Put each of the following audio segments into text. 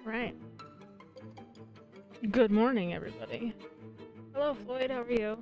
Right. Good morning, everybody. Hello, Floyd. How are you?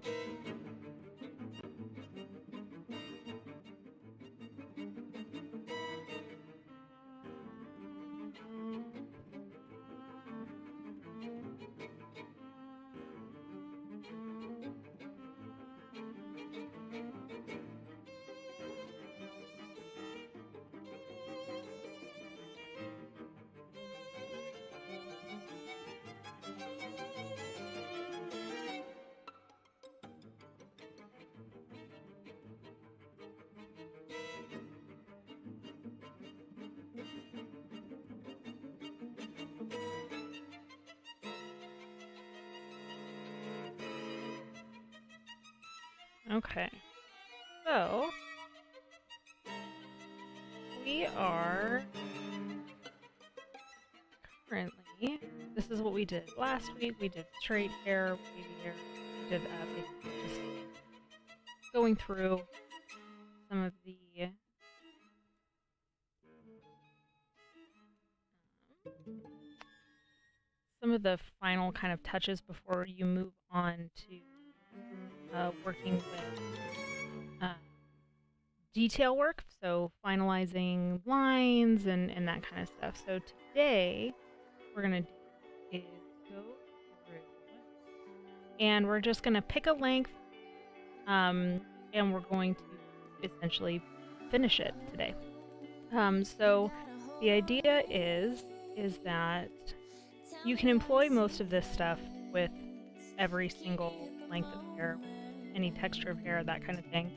Okay. So, we are currently, this is what we did last week. We did straight hair, wavy hair. We did basically just going through some of the final kind of touches before you move on to working with detail work, so finalizing lines and that kind of stuff. So today, what we're going to do is go through, and we're just going to pick a length, and we're going to essentially finish it today. So the idea is that you can employ most of this stuff with every single length of hair, any texture of hair, that kind of thing.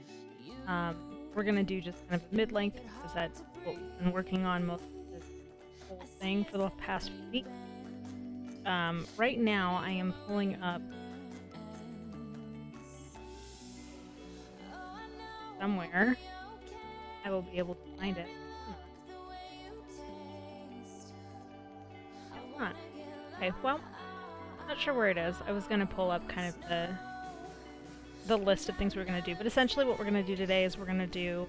We're going to do just kind of a mid-length because that's what we've been working on most of this whole thing for the past week. Right now, I am pulling up somewhere. I will be able to find it. It's not. Okay, well, not sure where it is. I was going to pull up kind of the list of things we're going to do, but essentially what we're going to do today is we're going to do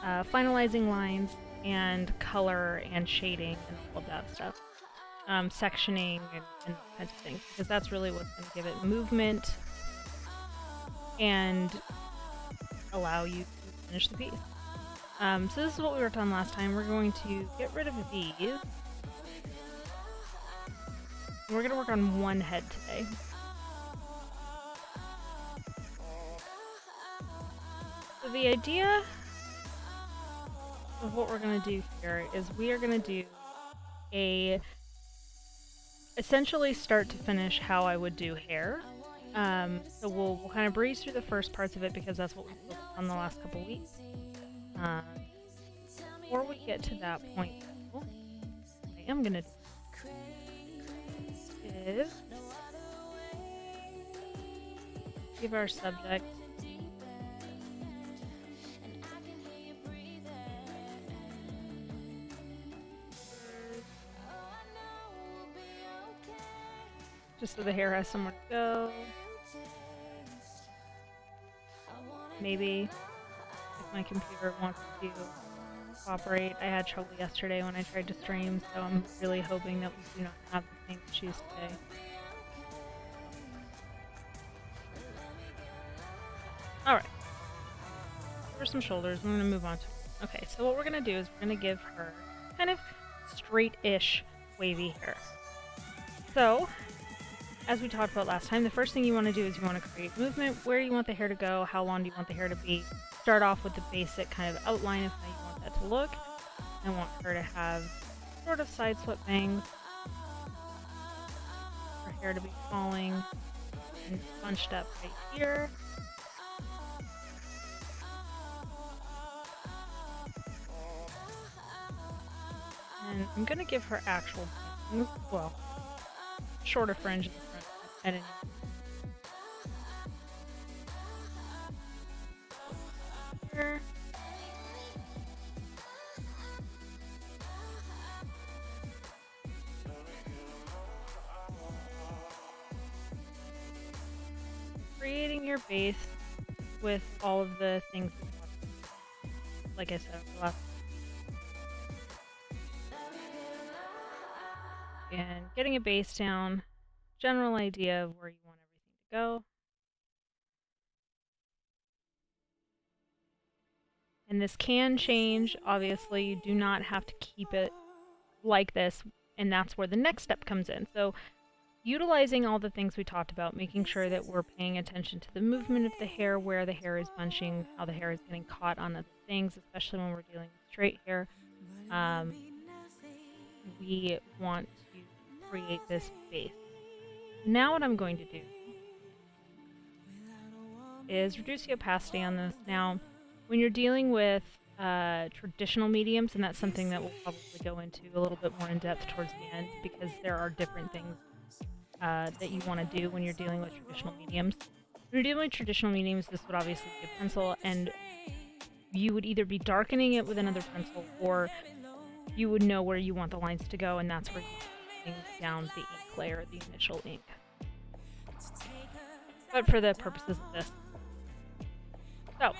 finalizing lines and color and shading and all of that stuff. Sectioning and kinds of things, because that's really what's going to give it movement and allow you to finish the piece. So this is what we worked on last time. We're going to get rid of these. We're going to work on one head today. So the idea of what we're going to do here is we are going to do essentially start to finish how I would do hair. So we'll kind of breeze through the first parts of it because that's what we've worked on the last couple weeks. Before we get to that point, what I am going to do is give our subject just so the hair has somewhere to go. Maybe if my computer wants to cooperate. I had trouble yesterday when I tried to stream, so I'm really hoping that we do not have the same issues today. Alright. For some shoulders, I'm going to move on to... Okay, so what we're going to do is we're going to give her kind of straight-ish wavy hair. So, as we talked about last time, the first thing you want to do is you want to create movement, where you want the hair to go, how long do you want the hair to be. Start off with the basic kind of outline of how you want that to look. I want her to have sort of side swept bangs. Her hair to be falling and bunched up right here. And I'm gonna give her actual, well, shorter fringe in the front and here. Creating your base with all of the things, like I said, and getting a base down, general idea of where you want everything to go. And this can change, obviously. You do not have to keep it like this, and that's where the next step comes in. So utilizing all the things we talked about, making sure that we're paying attention to the movement of the hair, where the hair is bunching, how the hair is getting caught on other things, especially when we're dealing with straight hair. We want to create this base. Now what I'm going to do is reduce the opacity on this. Now, when you're dealing with traditional mediums, and that's something that we'll probably go into a little bit more in depth towards the end, because there are different things that you want to do when you're dealing with traditional mediums. When you're dealing with traditional mediums, this would obviously be a pencil, and you would either be darkening it with another pencil, or you would know where you want the lines to go, and that's where you put down the ink layer, the initial ink. But for the purposes of this, so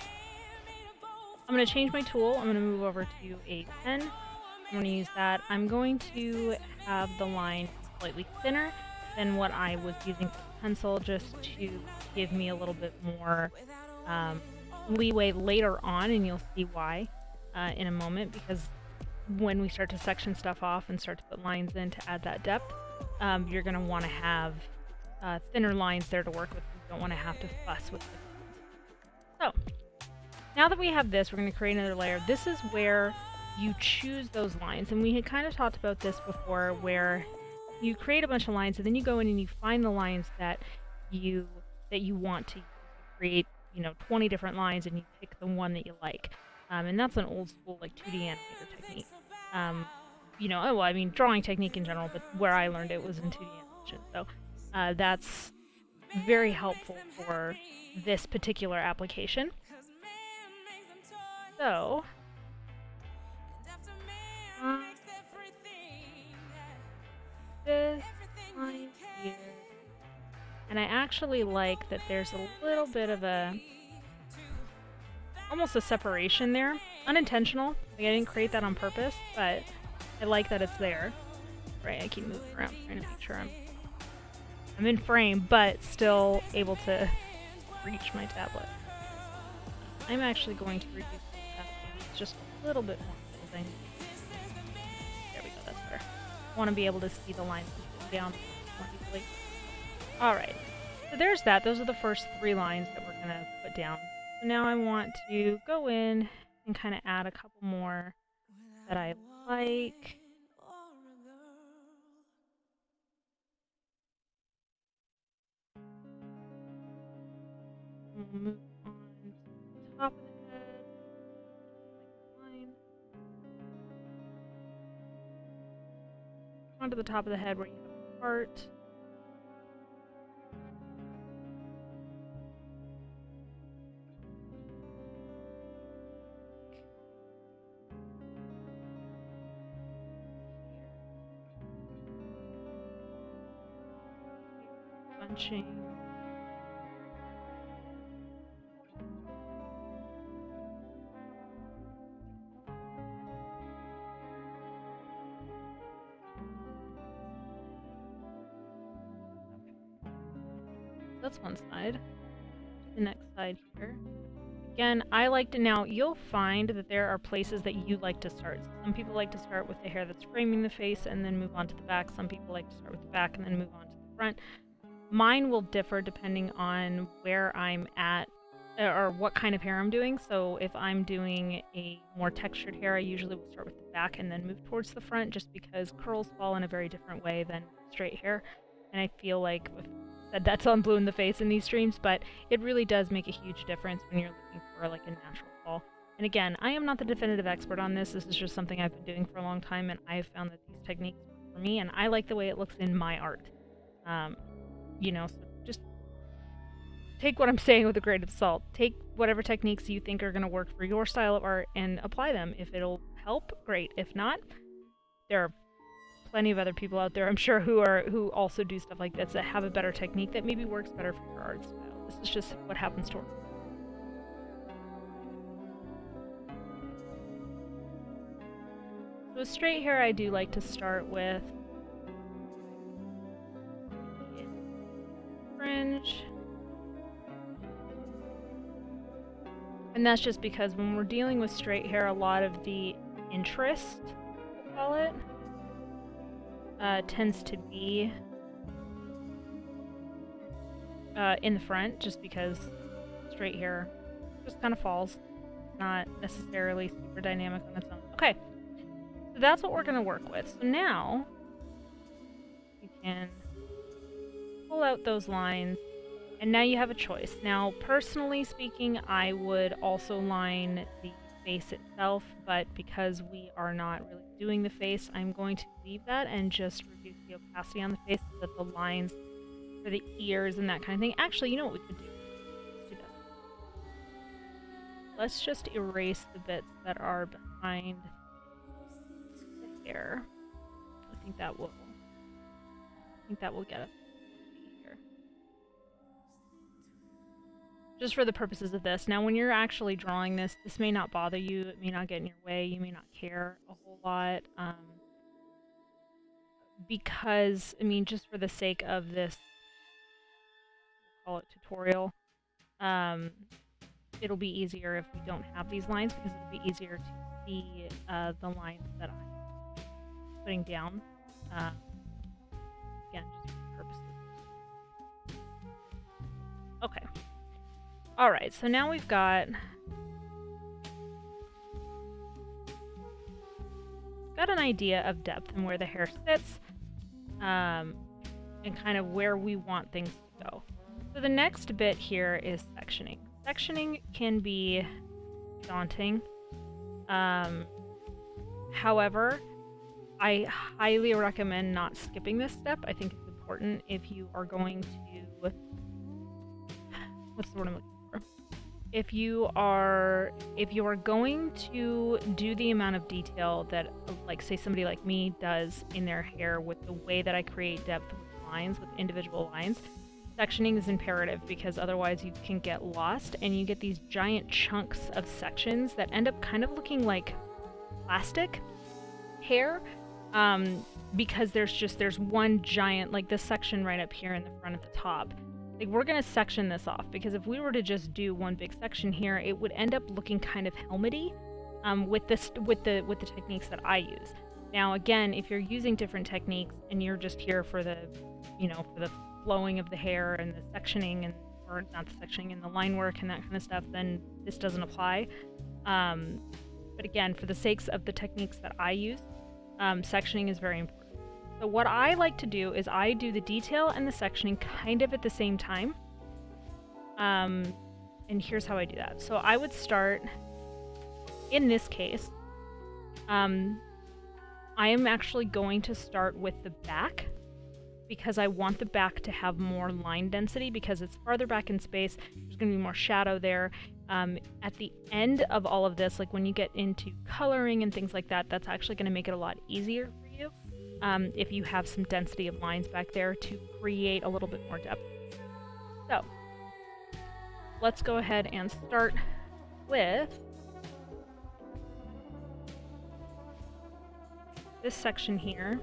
I'm going to change my tool. I'm going to move over to a pen. I'm going to use that. I'm going to have the line slightly thinner than what I was using for the pencil, just to give me a little bit more leeway later on, and you'll see why in a moment, because when we start to section stuff off and start to put lines in to add that depth, you're going to want to have thinner lines there to work with. You don't want to have to fuss with it. So now that we have this, we're going to create another layer. This is where you choose those lines, and we had kind of talked about this before, where you create a bunch of lines and then you go in and you find the lines that you want to use. You create, 20 different lines, and you pick the one that you like. And that's an old school, like, 2D animator technique. Drawing technique in general, but where I learned it was in 2D animation. So that's very helpful for this particular application. So this line here, and I actually like that there's a little bit of almost a separation there, unintentional. Like, I didn't create that on purpose, but I like that it's there. Right, I keep moving around trying to make sure I'm in frame, but still able to reach my tablet. I'm actually going to reduce the opacity just a little bit more. There we go, that's better. I want to be able to see the lines down more easily. Alright, so there's that. Those are the first 3 lines that we're going to put down. So now I want to go in and kind of add a couple more that I like. We'll move on to the top of the head, like line. Onto the top of the head where you have the heart. Bunching. That's one side. The next side here. Again, I like to, now you'll find that there are places that you like to start. So some people like to start with the hair that's framing the face and then move on to the back. Some people like to start with the back and then move on to the front. Mine will differ depending on where I'm at or what kind of hair I'm doing. So if I'm doing a more textured hair, I usually will start with the back and then move towards the front, just because curls fall in a very different way than straight hair. And I feel like I've said that till I'm blue in the face in these streams, but it really does make a huge difference when you're looking for like a natural fall. And again, I am not the definitive expert on this. This is just something I've been doing for a long time, and I've found that these techniques work for me, and I like the way it looks in my art. You know, so just take what I'm saying with a grain of salt. Take whatever techniques you think are going to work for your style of art and apply them. If it'll help, great. If not, there are plenty of other people out there, I'm sure, who also do stuff like this, that have a better technique that maybe works better for your art style. This is just what happens to work. So straight hair, I do like to start with fringe. And that's just because when we're dealing with straight hair, a lot of the interest, we'll call it, tends to be in the front, just because straight hair just kind of falls. It's not necessarily super dynamic on its own. Okay, so that's what we're going to work with. So now you can pull out those lines, and now you have a choice. Now, personally speaking, I would also line the face itself, but because we are not really doing the face, I'm going to leave that and just reduce the opacity on the face so that the lines for the ears and that kind of thing. Actually, you know what we could do? Let's do this. Let's just erase the bits that are behind the hair. I think that will get us here. Just for the purposes of this. Now, when you're actually drawing this, this may not bother you. It may not get in your way. You may not care a whole lot. Because, I mean, just for the sake of this, we'll call it tutorial, it'll be easier if we don't have these lines, because it'll be easier to see the lines that I'm putting down. Again, just for purposes. Okay. Alright, so now we've got an idea of depth and where the hair sits, and kind of where we want things to go. So the next bit here is sectioning. Sectioning can be daunting. However, I highly recommend not skipping this step. I think it's important if you are going to... What's the word I'm looking for? If you are going to do the amount of detail that, like, say somebody like me does in their hair with the way that I create depth with lines, with individual lines, sectioning is imperative, because otherwise you can get lost and you get these giant chunks of sections that end up kind of looking like plastic hair, because there's one giant, like this section right up here in the front at the top. Like, we're gonna section this off, because if we were to just do one big section here, it would end up looking kind of helmety, with the techniques that I use. Now, again, if you're using different techniques and you're just here for the, for the flowing of the hair and the sectioning, and or not the sectioning and the line work and that kind of stuff, then this doesn't apply. But again, for the sakes of the techniques that I use, sectioning is very important. So what I like to do is I do the detail and the sectioning kind of at the same time. And here's how I do that. So I would start, in this case, I am actually going to start with the back, because I want the back to have more line density, because it's farther back in space. There's going to be more shadow there. At the end of all of this, like when you get into coloring and things like that, that's actually going to make it a lot easier for you. If you have some density of lines back there to create a little bit more depth. So, let's go ahead and start with this section here.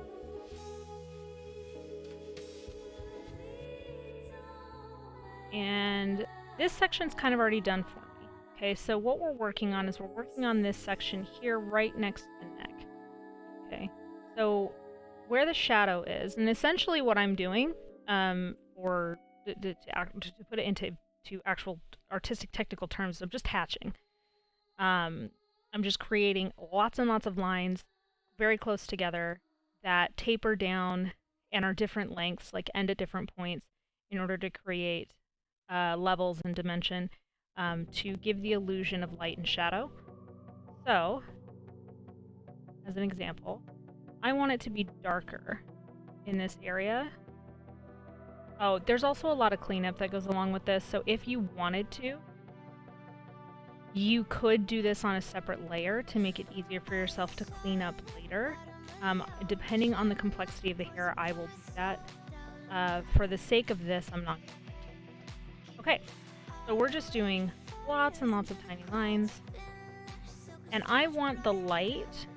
And this section's kind of already done for me. Okay, so what we're working on is we're working on this section here right next to the neck. Okay, so where the shadow is, and essentially what I'm doing, to put it into actual artistic technical terms, I'm just hatching. I'm just creating lots and lots of lines very close together that taper down and are different lengths, like end at different points, in order to create levels and dimension to give the illusion of light and shadow. So, as an example, I want it to be darker in this area. Oh, there's also a lot of cleanup that goes along with this, so if you wanted to, you could do this on a separate layer to make it easier for yourself to clean up later. Depending on the complexity of the hair, I will do that. For the sake of this, I'm not going to. Okay, so we're just doing lots and lots of tiny lines. And I want the light,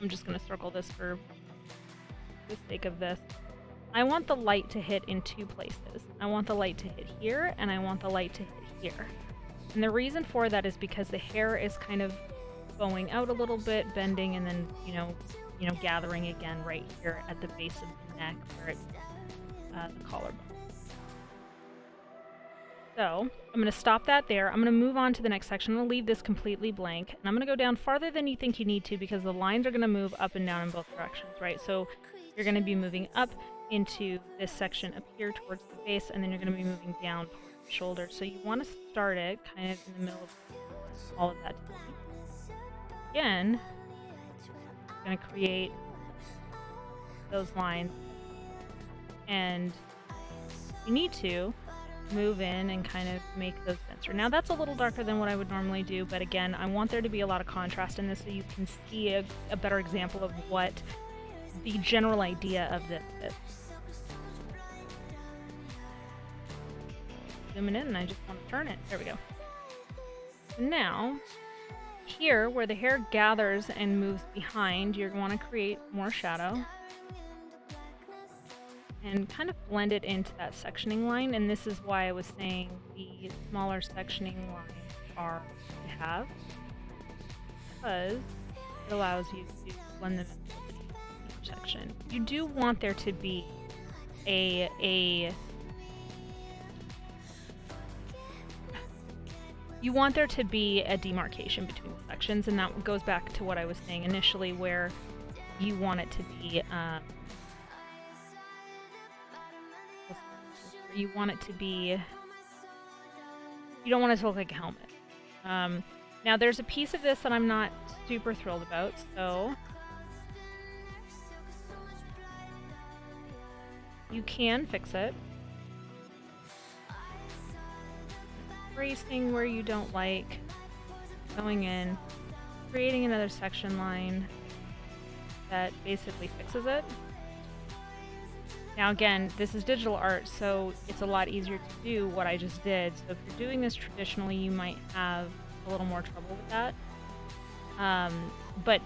I'm just going to circle this for the sake of this. I want the light to hit in two places. I want the light to hit here, and I want the light to hit here. And the reason for that is because the hair is kind of bowing out a little bit, bending, and then, you know, gathering again right here at the base of the neck where it's the collarbone. So I'm going to stop that there. I'm going to move on to the next section. I'm going to leave this completely blank, and I'm going to go down farther than you think you need to because the lines are going to move up and down in both directions, right? So you're going to be moving up into this section up here towards the base, and then you're going to be moving down towards the shoulder. So you want to start it kind of in the middle of all of that. Again, I'm going to create those lines, and you need to move in and kind of make those denser. Now that's a little darker than what I would normally do, but again, I want there to be a lot of contrast in this so you can see a better example of what the general idea of this is. Zooming in, and I just want to turn it. There we go. Now, here where the hair gathers and moves behind, you're going to create more shadow and kind of blend it into that sectioning line, and this is why I was saying the smaller sectioning lines are to have, because it allows you to blend them into each section. You do want there to be you want there to be a demarcation between the sections, and that goes back to what I was saying initially, where you want it to be you don't want it to look like a helmet. Now there's a piece of this that I'm not super thrilled about, so you can fix it. Erasing where you don't like, going in, creating another section line that basically fixes it. Now again, this is digital art, so it's a lot easier to do what I just did. So if you're doing this traditionally, you might have a little more trouble with that. But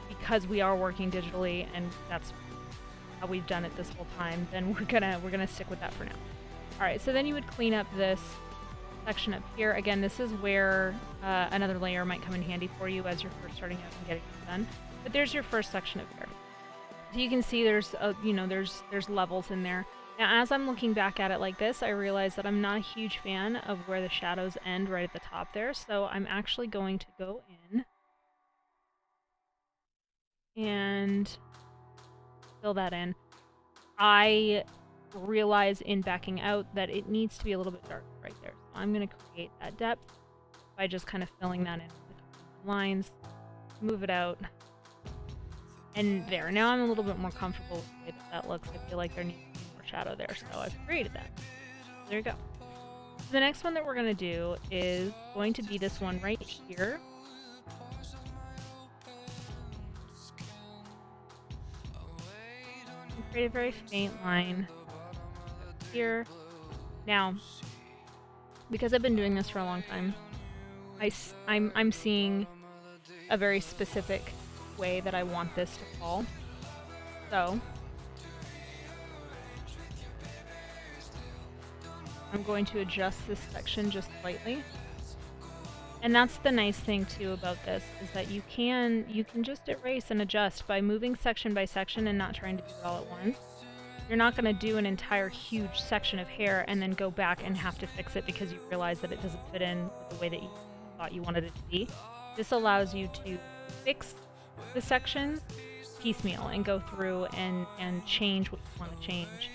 because we are working digitally and that's how we've done it this whole time, then we're gonna stick with that for now. All right, so then you would clean up this section up here. Again, this is where another layer might come in handy for you as you're first starting out and getting it done. But there's your first section of hair. So you can see there's there's levels in there. Now as I'm looking back at it like this, I realize that I'm not a huge fan of where the shadows end right at the top there, so I'm actually going to go in and fill that in. I realize in backing out that it needs to be a little bit darker right there. So I'm going to create that depth by just kind of filling that in with the lines, move it out. And there, now I'm a little bit more comfortable with the way that looks. I feel like there needs to be more shadow there, so I've created that. There you go. So the next one that we're going to do is going to be this one right here. Create a very faint line here. Now, because I've been doing this for a long time, I'm seeing a very specific way that I want this to fall. So I'm going to adjust this section just slightly. And that's the nice thing too about this, is that you can just erase and adjust by moving section by section and not trying to do it all at once. You're not going to do an entire huge section of hair and then go back and have to fix it because you realize that it doesn't fit in with the way that you thought you wanted it to be. This allows you to fix the sections piecemeal and go through and change what you want to change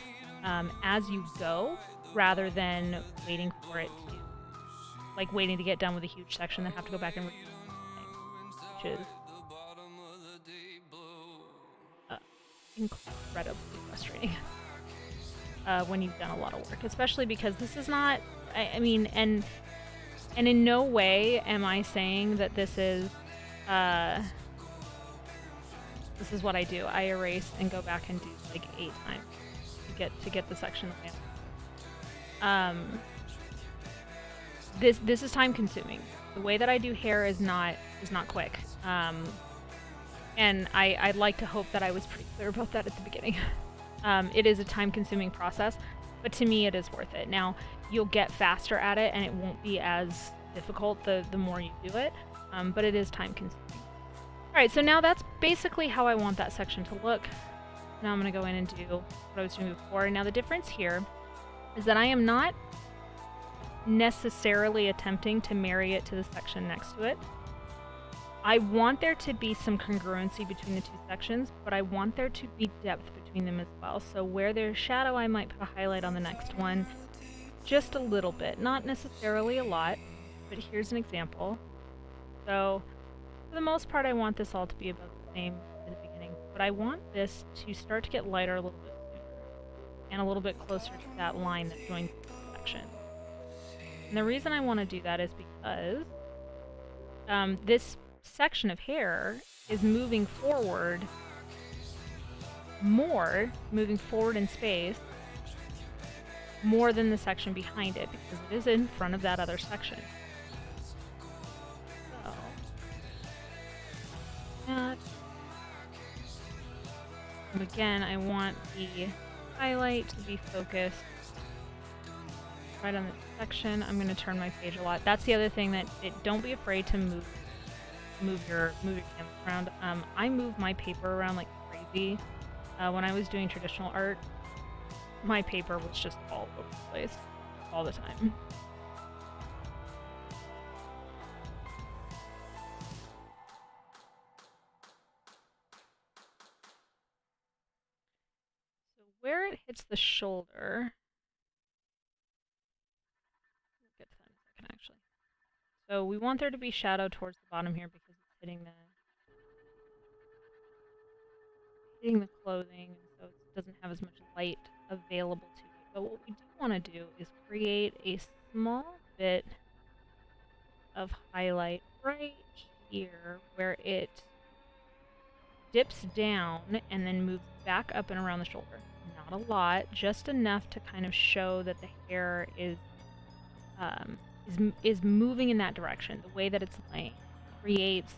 as you go, rather than waiting for it to, like waiting to get done with a huge section, then have to go back and redo the thing, which is incredibly frustrating when you've done a lot of work, especially because this is not, I mean, and in no way am I saying that this is what I do. I erase and go back and do like 8 times to get the section that I want. This is time consuming. The way that I do hair is not quick. And I'd like to hope that I was pretty clear about that at the beginning. It is a time consuming process, but to me it is worth it. Now, you'll get faster at it and it won't be as difficult the more you do it, but it is time consuming. Alright, so now that's basically how I want that section to look. Now I'm going to go in and do what I was doing before. Now the difference here is that I am not necessarily attempting to marry it to the section next to it. I want there to be some congruency between the two sections, but I want there to be depth between them as well. So where there's shadow, I might put a highlight on the next one, just a little bit, not necessarily a lot, but here's an example. So for the most part, I want this all to be about the same at the beginning, but I want this to start to get lighter a little bit sooner and a little bit closer to that line that joins the section. And the reason I want to do that is because this section of hair is moving forward in space, more than the section behind it, because it is in front of that other section. So, and again, I want the highlight to be focused right on the section. I'm going to turn my page a lot. That's the other thing, that don't be afraid to move your canvas around. I move my paper around like crazy. When I was doing traditional art, my paper was just all over the place all the time. So where it hits the shoulder, we'll get to that in a second actually. So we want there to be shadow towards the bottom here because it's hitting the clothing, so it doesn't have as much light available to it. But what we do want to do is create a small bit of highlight right here where it dips down and then moves back up and around the shoulder. Not a lot, just enough to kind of show that the hair is moving in that direction. The way that it's laying creates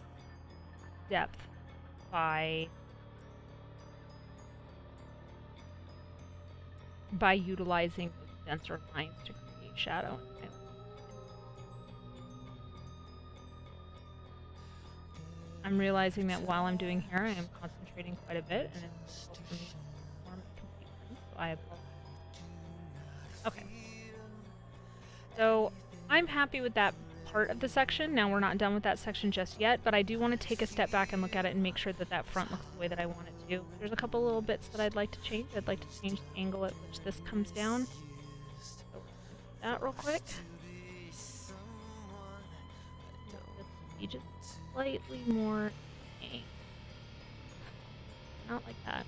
depth by utilizing those denser lines to create shadow. I'm realizing that while I'm doing hair, I am concentrating quite a bit, and it's difficult for me to form a complete lens, so I apologize. Okay. So I'm happy with that part of the section. Now we're not done with that section just yet, but I do want to take a step back and look at it and make sure that that front looks the way that I want it to. There's a couple little bits that I'd like to change. I'd like to change the angle at which this comes down. So we'll do that real quick. So let's be just slightly more angled. Not like that.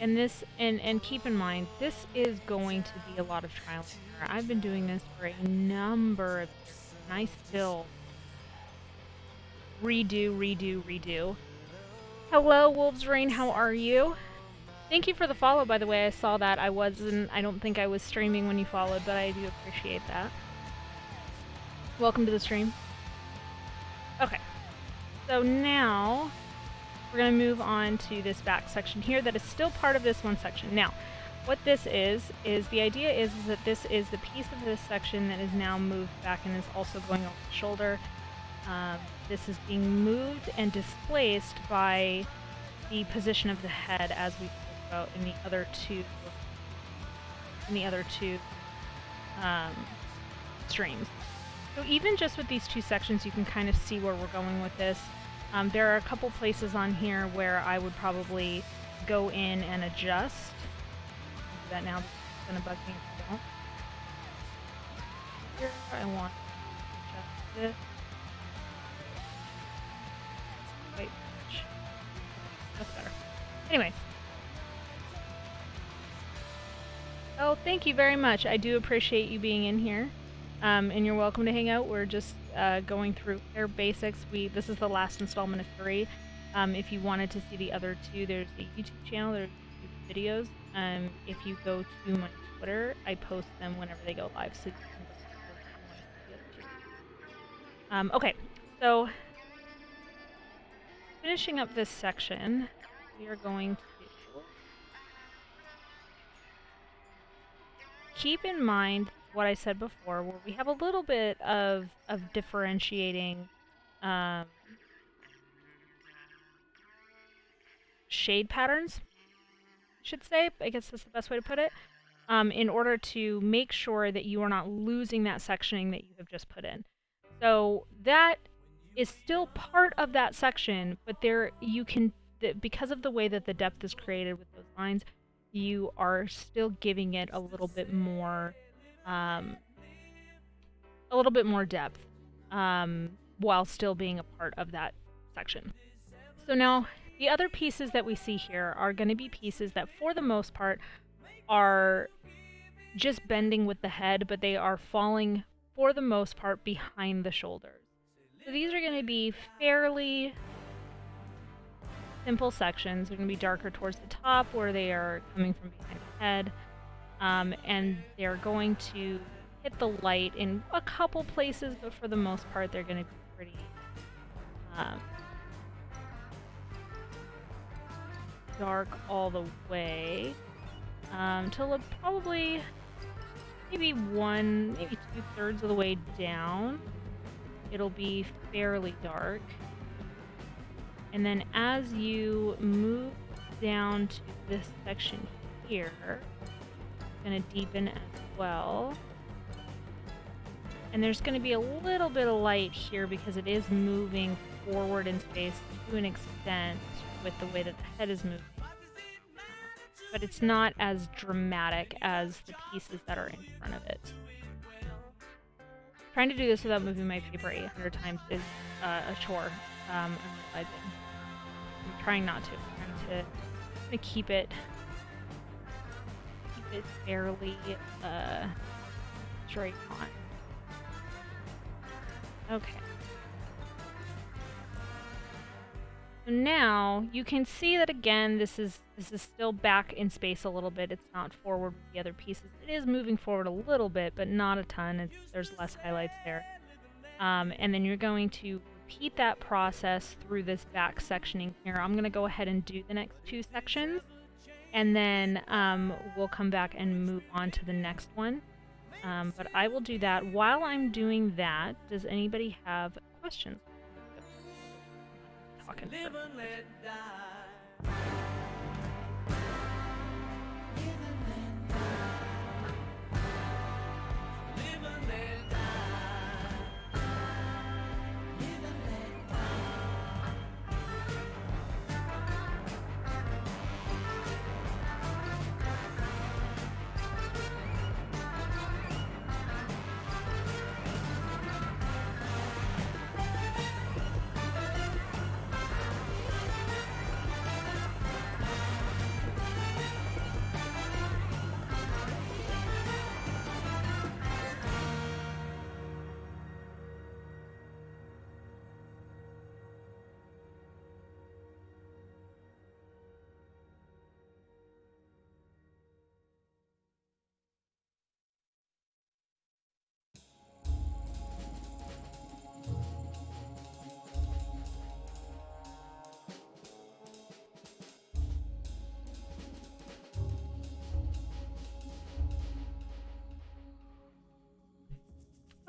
And this, and keep in mind, this is going to be a lot of trial and error. I've been doing this for a number of years, and I still redo. Hello, Wolves Rain, how are you? Thank you for the follow, by the way. I saw that. I don't think I was streaming when you followed, but I do appreciate that. Welcome to the stream. Okay, so now we're going to move on to this back section here that is still part of this one section. Now, what this is the idea is that this is the piece of this section that is now moved back and is also going over the shoulder. This is being moved and displaced by the position of the head, as we talked about in the other two streams. So even just with these two sections, you can kind of see where we're going with this. There are a couple places on here where I would probably go in and adjust. I'll do that now because it's going to bug me if I don't. Here I want to adjust this. Wait, that's better. Anyway. Oh, thank you very much. I do appreciate you being in here. And you're welcome to hang out. We're just going through their basics. This is the last installment of 3. If you wanted to see the other 2, there's a YouTube channel, there's YouTube videos. If you go to my Twitter, I post them whenever they go live, so you can go to the other 2. Okay, so finishing up this section, we are going to keep in mind what I said before, where we have a little bit of differentiating shade patterns, I should say. I guess that's the best way to put it, in order to make sure that you are not losing that sectioning that you have just put in. So that is still part of that section, but there you can, because of the way that the depth is created with those lines, you are still giving it a little bit more depth, while still being a part of that section. So now the other pieces that we see here are going to be pieces that for the most part are just bending with the head, but they are falling for the most part behind the shoulders. So these are going to be fairly simple sections. They're going to be darker towards the top where they are coming from behind the head, and they're going to hit the light in a couple places, but for the most part they're going to be pretty dark all the way till probably maybe 2/3 of the way down. It'll be fairly dark, and then as you move down to this section here, it's going to deepen as well. And there's going to be a little bit of light here because it is moving forward in space to an extent with the way that the head is moving. But it's not as dramatic as the pieces that are in front of it. Trying to do this without moving my paper 800 times is a chore, I'm realizing. I'm trying not to. I'm trying to keep it fairly straight on. Okay. So now you can see that again, this is still back in space a little bit. It's not forward with the other pieces. It is moving forward a little bit, but not a ton. There's less highlights there. And then you're going to repeat that process through this back sectioning here. I'm going to go ahead and do the next 2 sections, and then we'll come back and move on to the next one. But I will do that. While I'm doing that, does anybody have questions? Talking for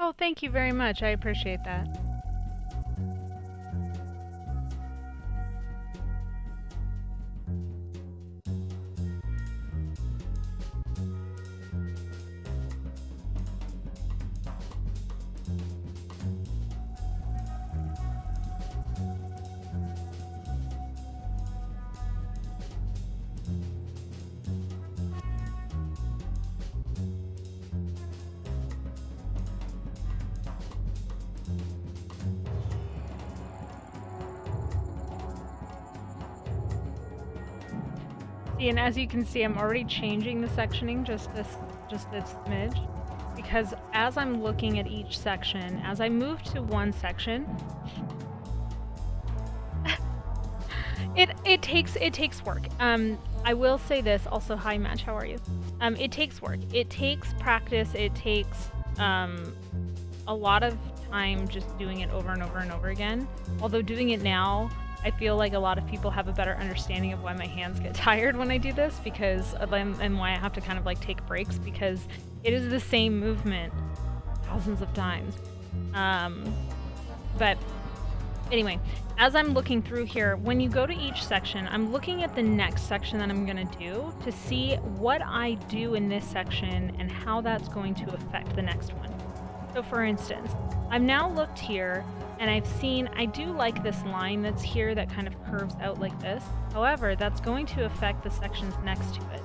Oh, thank you very much. I appreciate that. See, and as you can see, I'm already changing the sectioning just this smidge, because as I'm looking at each section, as I move to one section, it takes work. I will say this also. Hi, Match. How are you? It takes work. It takes practice. It takes a lot of time just doing it over and over and over again. Although doing it now, I feel like a lot of people have a better understanding of why my hands get tired when I do this, because and why I have to kind of like take breaks, because it is the same movement thousands of times. But anyway, as I'm looking through here, when you go to each section, I'm looking at the next section that I'm going to do to see what I do in this section and how that's going to affect the next one. So for instance, I've now looked here and I've seen, I do like this line that's here that kind of curves out like this. However, that's going to affect the sections next to it.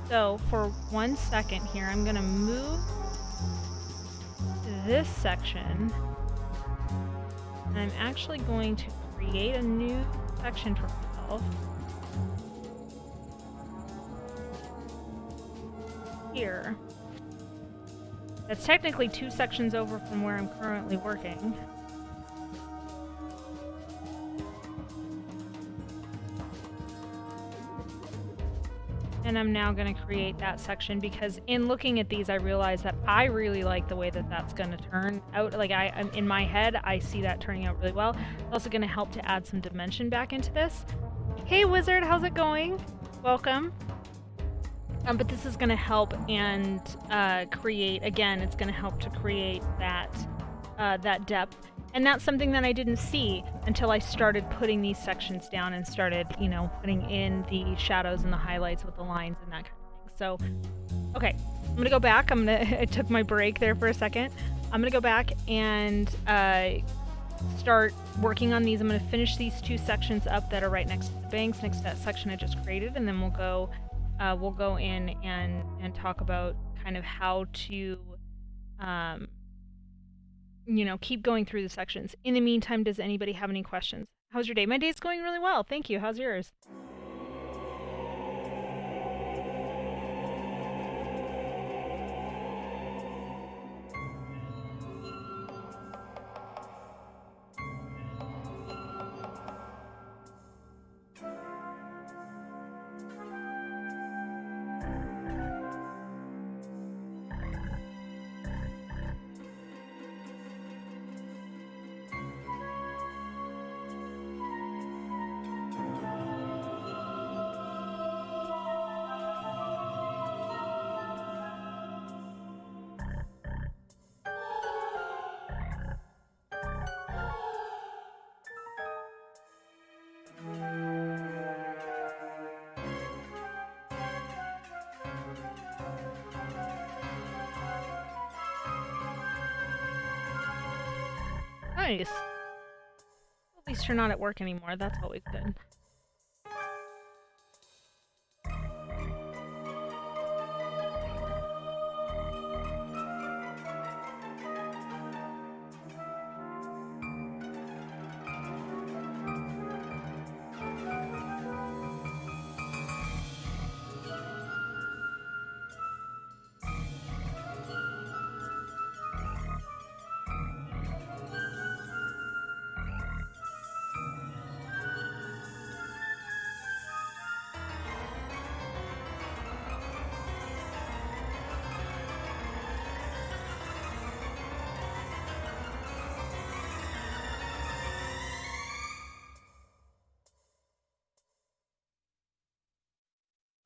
So for 1 second here, I'm going to move this section. And I'm actually going to create a new section for myself. Here. That's technically 2 sections over from where I'm currently working. And I'm now going to create that section, because in looking at these, I realized that I really like the way that that's going to turn out. Like I'm in my head, I see that turning out really well. It's also going to help to add some dimension back into this. Hey Wizard, how's it going? Welcome. But this is going to help and create, again, it's going to help to create that that depth. And that's something that I didn't see until I started putting these sections down and started, you know, putting in the shadows and the highlights with the lines and that kind of thing. So, okay, I'm gonna go back. I took my break there for a second. I'm gonna go back and start working on these. I'm gonna finish these 2 sections up that are right next to the banks, next to that section I just created, and then we'll go in and talk about kind of how to you know, keep going through the sections. In the meantime, does anybody have any questions? How's your day? My day's going really well. Thank you. How's yours? Nice. At least you're not at work anymore. That's always good.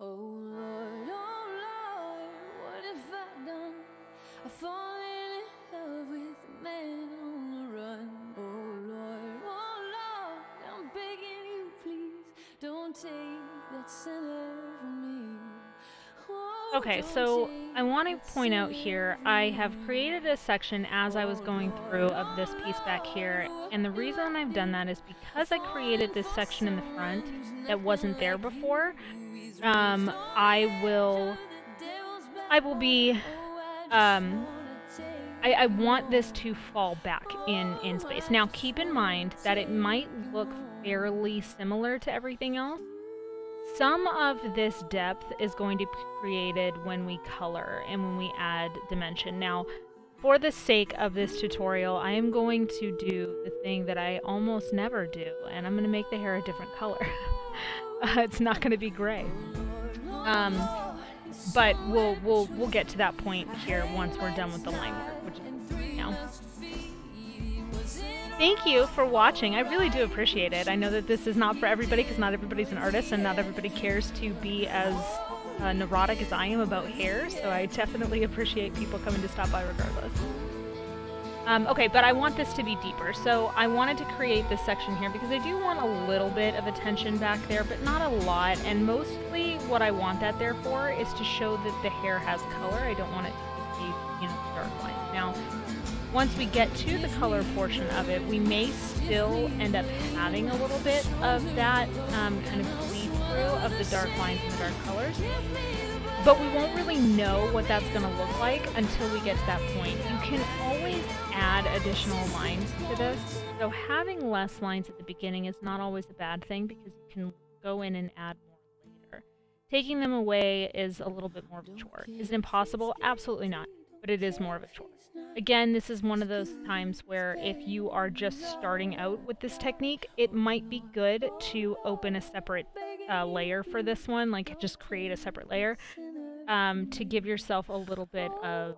Oh Lord, what have I done? I've fallen in love with a man on the run. Oh Lord, I'm begging you, please, don't take that sinner from me. Oh, okay, so I want to point out here, I have created a section as I was going through of this piece back here, and the reason I've done that is because I created this section in the front that wasn't there before. I will be, I want this to fall back in space. Now, keep in mind that it might look fairly similar to everything else. Some of this depth is going to be created when we color and when we add dimension. Now, for the sake of this tutorial, I am going to do the thing that I almost never do, and I'm going to make the hair a different color. It's not going to be gray. But we'll get to that point here once we're done with the line work, which is right now. Thank you for watching. I really do appreciate it. I know that this is not for everybody because not everybody's an artist and not everybody cares to be as neurotic as I am about hair, so I definitely appreciate people coming to stop by regardless. Okay, but I want this to be deeper, so I wanted to create this section here because I do want a little bit of attention back there, but not a lot, and mostly what I want that there for is to show that the hair has color. I don't want it to be, dark lines. Now, once we get to the color portion of it, we may still end up having a little bit of that kind of bleed-through of the dark lines and the dark colors. But we won't really know what that's going to look like until we get to that point. You can always add additional lines to this. So having less lines at the beginning is not always a bad thing because you can go in and add more later. Taking them away is a little bit more of a chore. Is it impossible? Absolutely not. But it is more of a chore. Again, this is one of those times where if you are just starting out with this technique, it might be good to open a separate layer for this one, like just create a separate layer to give yourself a little bit of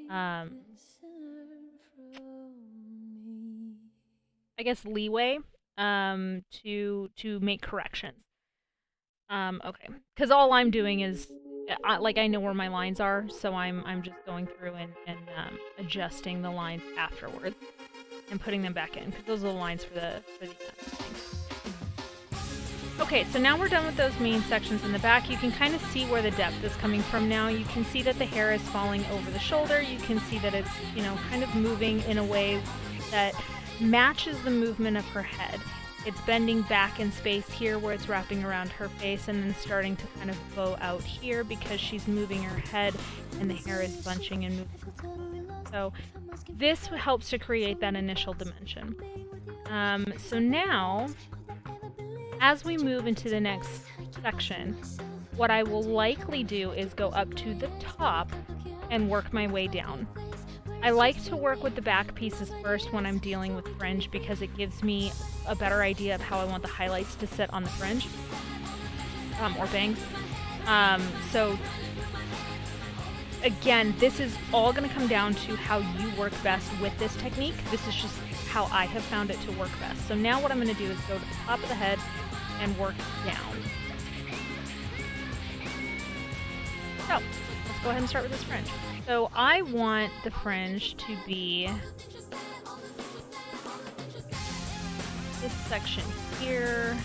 I guess leeway to make corrections. Okay, because all I'm doing is I know where my lines are, so I'm just going through and adjusting the lines afterwards and putting them back in because those are the lines for the Okay, so now we're done with those main sections in the back. You can kind of see where the depth is coming from now. You can see that the hair is falling over the shoulder. You can see that it's, kind of moving in a way that matches the movement of her head. It's bending back in space here where it's wrapping around her face and then starting to kind of bow out here because she's moving her head and the hair is bunching and moving. So this helps to create that initial dimension. So now, as we move into the next section, what I will likely do is go up to the top and work my way down. I like to work with the back pieces first when I'm dealing with fringe because it gives me a better idea of how I want the highlights to sit on the fringe, or bangs. So again, this is all going to come down to how you work best with this technique. This is just how I have found it to work best. So now what I'm going to do is go to the top of the head and work down. So let's go ahead and start with this fringe. So I want the fringe to be this section here.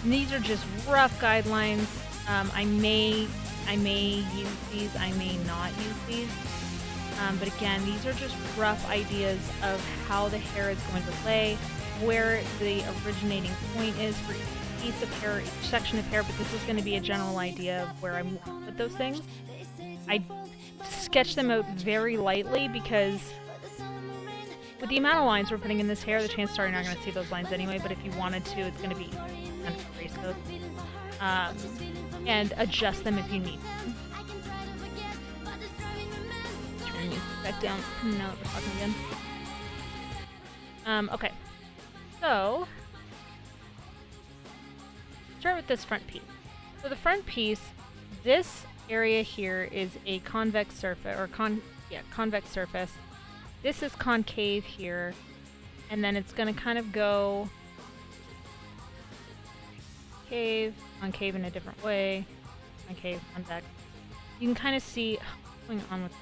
And these are just rough guidelines. I may use these, I may not use these. But again, these are just rough ideas of how the hair is going to lay, where the originating point is for each piece of hair, each section of hair, but this is going to be a general idea of where I'm going to put those things. I sketch them out very lightly because with the amount of lines we're putting in this hair, the chances are you're not going to see those lines anyway, but if you wanted to, it's going to be kind of erase those. And adjust them if you need to. Turn the music back down now that we're talking again. Okay, so start with this front piece. So the front piece, this area here is a convex surface, or convex surface. This is concave here, and then it's going to kind of go concave in a different way, concave, convex. You can kind of see what's going on with this.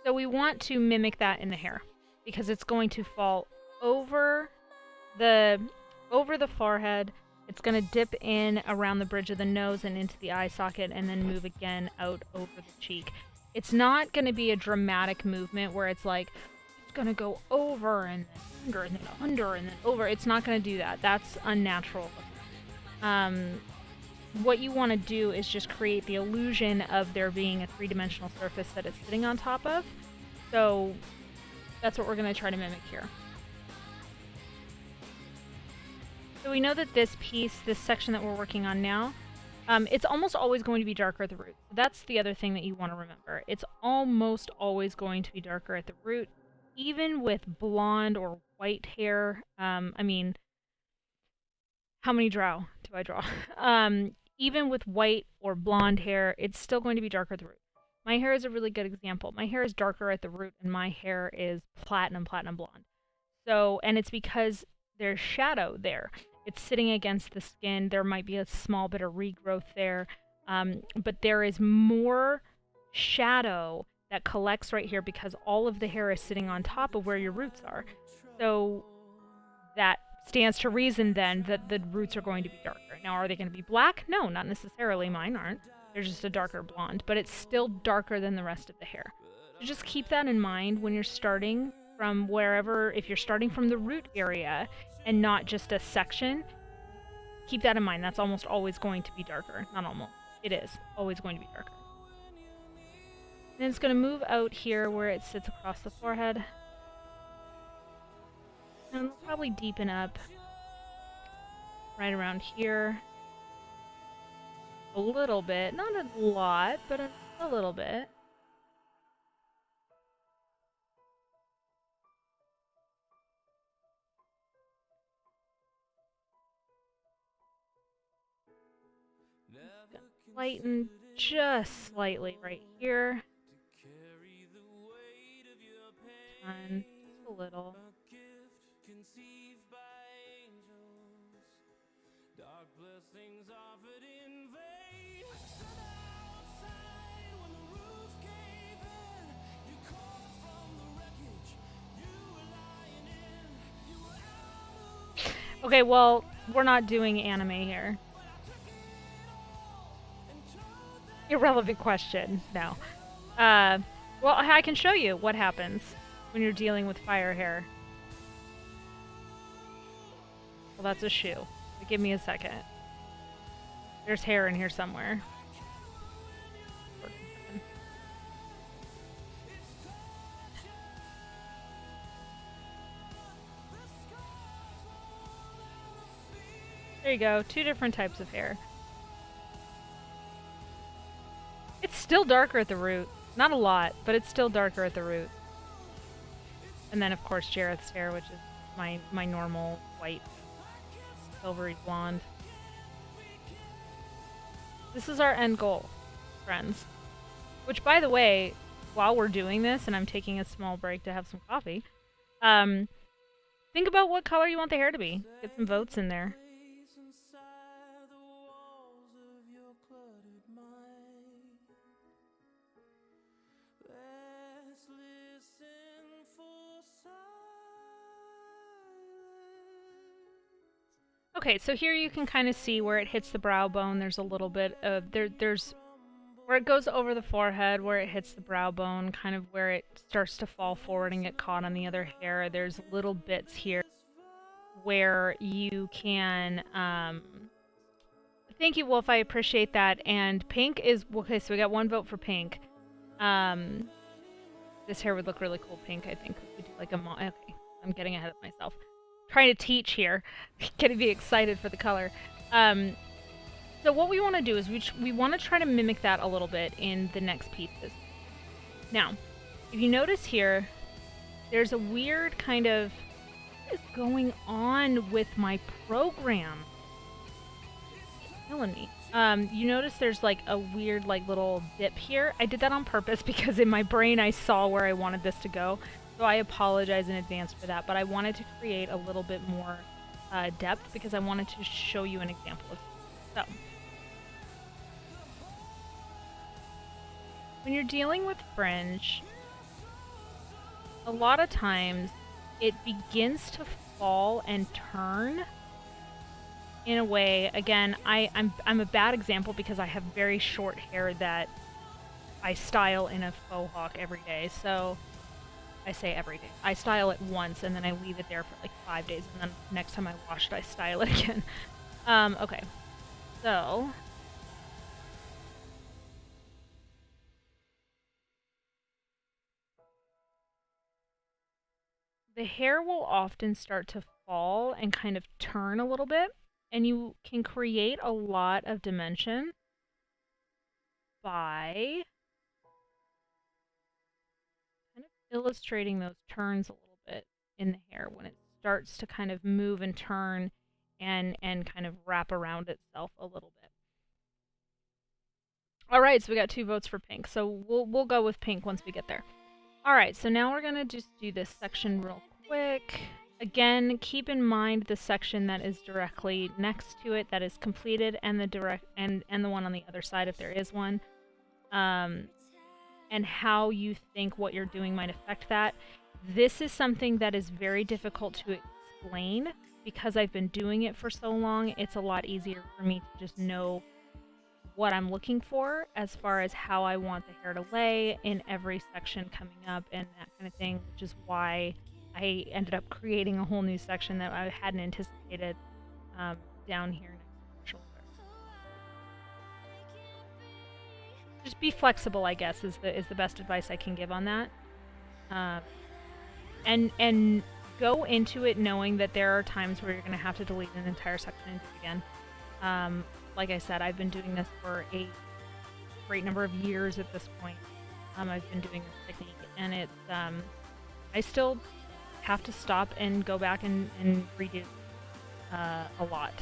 So we want to mimic that in the hair because it's going to fall over the forehead. It's going to dip in around the bridge of the nose and into the eye socket and then move again out over the cheek. It's not going to be a dramatic movement where it's like it's going to go over and then under and then under and then over. It's not going to do that. That's unnatural. What you want to do is just create the illusion of there being a three-dimensional surface that it's sitting on top of. So That's what we're going to try to mimic here. So we know that this piece, this section that we're working on now, it's almost always going to be darker at the root. So that's the other thing that you want to remember. It's almost always going to be darker at the root, even with blonde or white hair. I mean, how many drow do I draw? Even with white or blonde hair, it's still going to be darker at the root. My hair is a really good example. My hair is darker at the root, and my hair is platinum blonde. So, and it's because there's shadow there. It's sitting against the skin. There might be a small bit of regrowth there, but there is more shadow that collects right here because all of the hair is sitting on top of where your roots are. So that stands to reason then that the roots are going to be darker. Now, are they going to be black? No, not necessarily. Mine aren't. They're just a darker blonde, but it's still darker than the rest of the hair. So just keep that in mind when you're starting from wherever, if you're starting from the root area and not just a section, keep that in mind. That's almost always going to be darker. Not almost. It is always going to be darker. And it's going to move out here where it sits across the forehead. And it'll probably deepen up right around here. A little bit. Not a lot, but a little bit. Lighten just slightly right here. And just a little. Okay, well, we're not doing anime here. Irrelevant question. No. Well, I can show you what happens when you're dealing with fire hair. Well, that's a shoe. But give me a second. There's hair in here somewhere. There you go. 2 different types of hair. It's still darker at the root. Not a lot, but it's still darker at the root. And then, of course, Jareth's hair, which is my normal white, silvery blonde. This is our end goal, friends. Which, by the way, while we're doing this, and I'm taking a small break to have some coffee, think about what color you want the hair to be. Get some votes in there. Okay, so here you can kind of see where it hits the brow bone. There's a little bit of, there's where it goes over the forehead, where it hits the brow bone, kind of where it starts to fall forward and get caught on the other hair. There's little bits here where you can, thank you, Wolf, I appreciate that. And pink is, okay, so we got 1 vote for pink. This hair would look really cool pink, I think. We do like a, okay, I'm getting ahead of myself. Trying to teach here, getting me excited for the color. So what we want to do is we want to try to mimic that a little bit in the next pieces. Now, if you notice here, there's a weird kind of, what is going on with my program? It's killing me. You notice there's like a weird like little dip here. I did that on purpose because in my brain I saw where I wanted this to go. So I apologize in advance for that, but I wanted to create a little bit more depth because I wanted to show you an example of this. So, when you're dealing with fringe, a lot of times it begins to fall and turn in a way. Again, I'm a bad example because I have very short hair that I style in a faux hawk every day, so I say every day. I style it once and then I leave it there for like 5 days and then next time I wash it I style it again. Okay. So the hair will often start to fall and kind of turn a little bit, and you can create a lot of dimension by kind of illustrating those turns a little bit in the hair when it starts to kind of move and turn and kind of wrap around itself a little bit. All right, so we got 2 votes for pink. So we'll go with pink once we get there. All right, so now we're gonna just do this section real quick. Again, keep in mind the section that is directly next to it that is completed, and the one on the other side if there is one, and how you think what you're doing might affect that. This is something that is very difficult to explain because I've been doing it for so long. It's a lot easier for me to just know what I'm looking for as far as how I want the hair to lay in every section coming up and that kind of thing, which is why I ended up creating a whole new section that I hadn't anticipated down here next to the shoulder. Just be flexible, I guess, is the best advice I can give on that. And go into it knowing that there are times where you're going to have to delete an entire section and do it again. Like I said, I've been doing this for a great number of years at this point. I've been doing this technique, and it's I still have to stop and go back and redo a lot.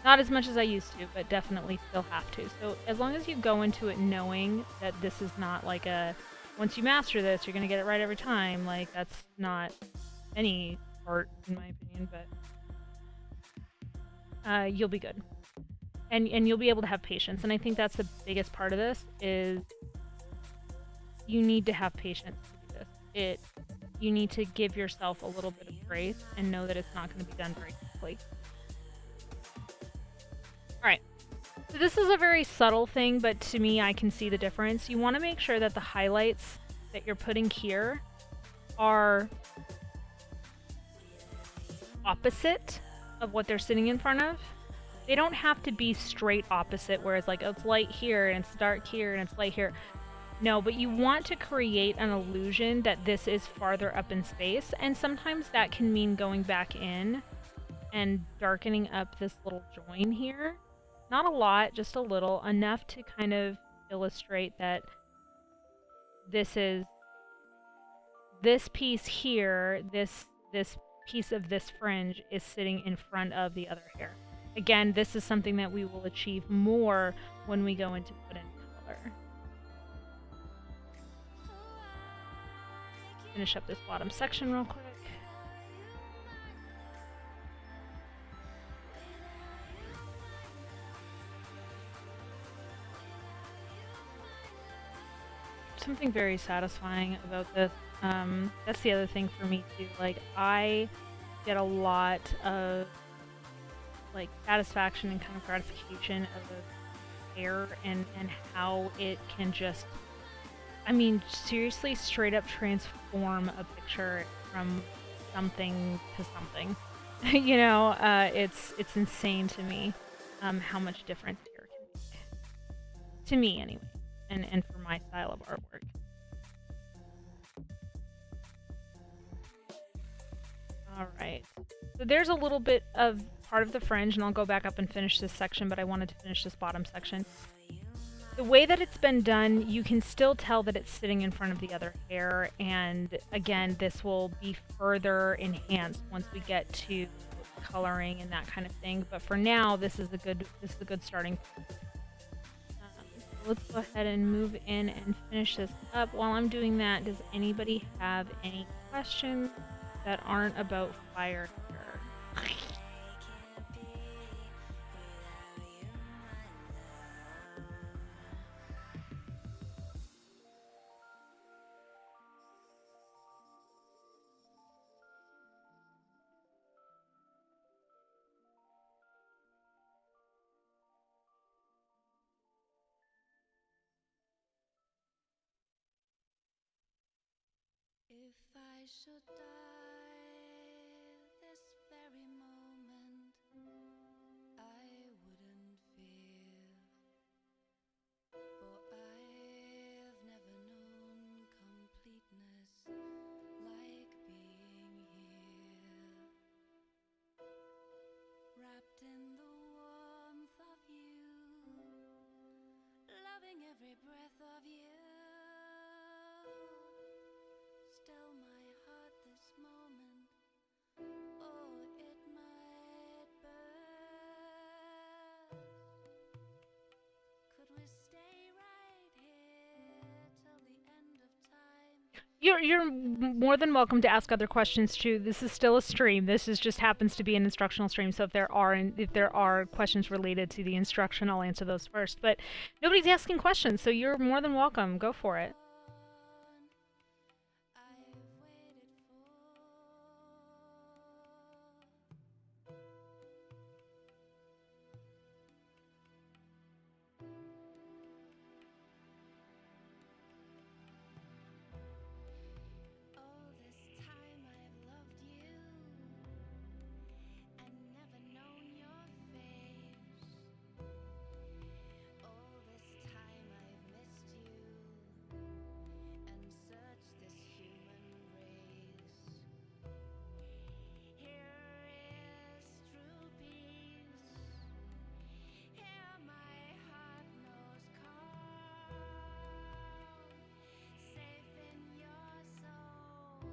Not as much as I used to, but definitely still have to. So as long as you go into it knowing that this is not like a, once you master this, you're going to get it right every time, like that's not any art in my opinion, but you'll be good. And you'll be able to have patience. And I think that's the biggest part of this is you need to have patience to do this. You need to give yourself a little bit of grace and know that it's not going to be done very quickly. Alright, so this is a very subtle thing, but to me I can see the difference. You want to make sure that the highlights that you're putting here are opposite of what they're sitting in front of. They don't have to be straight opposite where it's like, oh, it's light here and it's dark here and it's light here. No, but you want to create an illusion that this is farther up in space, and sometimes that can mean going back in and darkening up this little join here. Not a lot, just a little, enough to kind of illustrate that this is this piece here, this piece of this fringe is sitting in front of the other hair. Again, this is something that we will achieve more when we go into put in color. Finish up this bottom section real quick. Something very satisfying about this. That's the other thing for me too. Like, I get a lot of like satisfaction and kind of gratification of the hair and how it can just, I mean, seriously, straight up transform a picture from something to something. You know, it's insane to me how much difference hair can make. To me, anyway. And for my style of artwork. Alright, so there's a little bit of part of the fringe, and I'll go back up and finish this section, but I wanted to finish this bottom section. The way that it's been done, you can still tell that it's sitting in front of the other hair, and again, this will be further enhanced once we get to coloring and that kind of thing, but for now, this is a good starting point. Let's go ahead and move in and finish this up. While I'm doing that, does anybody have any questions that aren't about fire hair? If I should die this very moment, I wouldn't fear, for I've never known completeness Every breath of you still my heart this moment. Oh, it might burst. Could we stay right here till the end of time? You're more than welcome to ask other questions too. This is still a stream. This is just happens to be an instructional stream. So if there are questions related to the instruction, I'll answer those first. But nobody's asking questions, so you're more than welcome. Go for it. I've waited for. All this time I've loved you and never known your face. All this time I've missed you and searched this human race. Here is true peace. Here my heart knows calm, safe in your soul,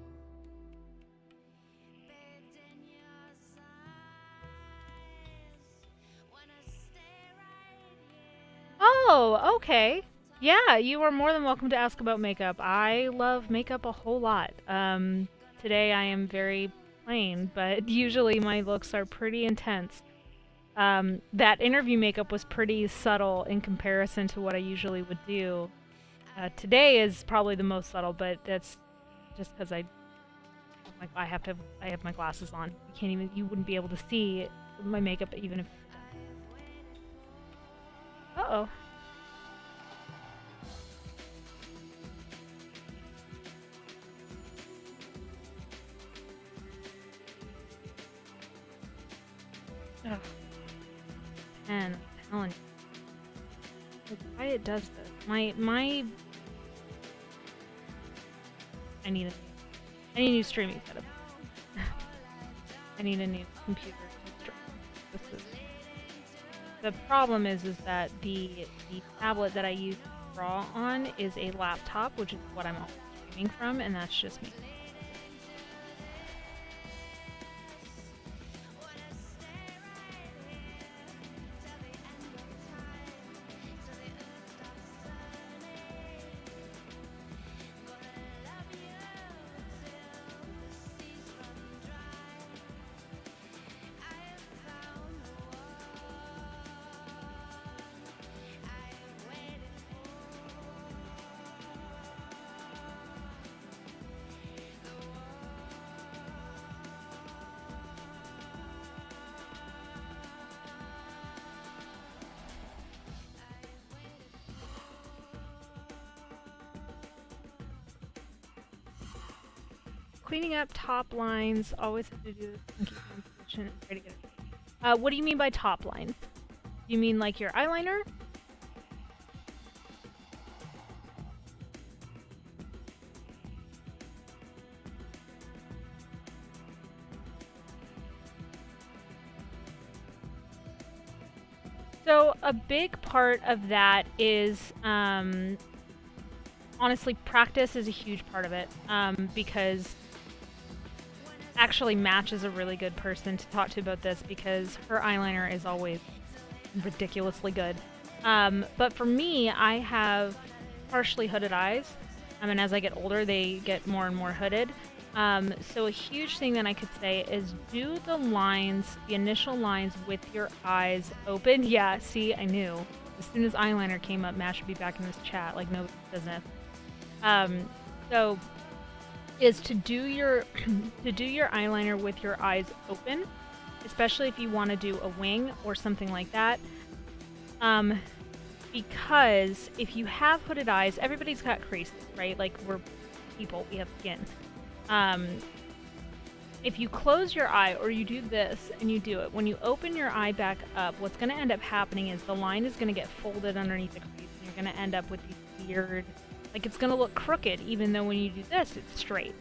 bathed in your sighs. Wanna stay right here. Oh, okay. Yeah, you are more than welcome to ask about makeup. I love makeup a whole lot. Today I am very plain, but usually my looks are pretty intense. That interview makeup was pretty subtle in comparison to what I usually would do. Today is probably the most subtle, but that's just because I have my glasses on. You wouldn't be able to see my makeup even if. Uh-oh. Ugh. And I'm telling you, like, why it does this? My I need a new streaming setup. I need a new computer to stream. This is the problem is that the tablet that I use to draw on is a laptop, which is what I'm always streaming from, and that's just me. Cleaning up top lines, always have to do this and keep them in position and try to get it. What do you mean by top lines? You mean like your eyeliner? So a big part of that is, honestly, practice is a huge part of it, because actually Match is a really good person to talk to about this because her eyeliner is always ridiculously good. But for me, I have partially hooded eyes, and as I get older, they get more and more hooded. So a huge thing that I could say is do the lines, the initial lines with your eyes open. Yeah, see, I knew. As soon as eyeliner came up, Match would be back in this chat like no business. So is to do your eyeliner with your eyes open, especially if you want to do a wing or something like that. Because if you have hooded eyes, everybody's got creases, right? Like, we're people, we have skin. If you close your eye or you do this and you do it, when you open your eye back up, what's going to end up happening is the line is going to get folded underneath the crease, and you're going to end up with these weird, like, it's going to look crooked even though when you do this, it's straight.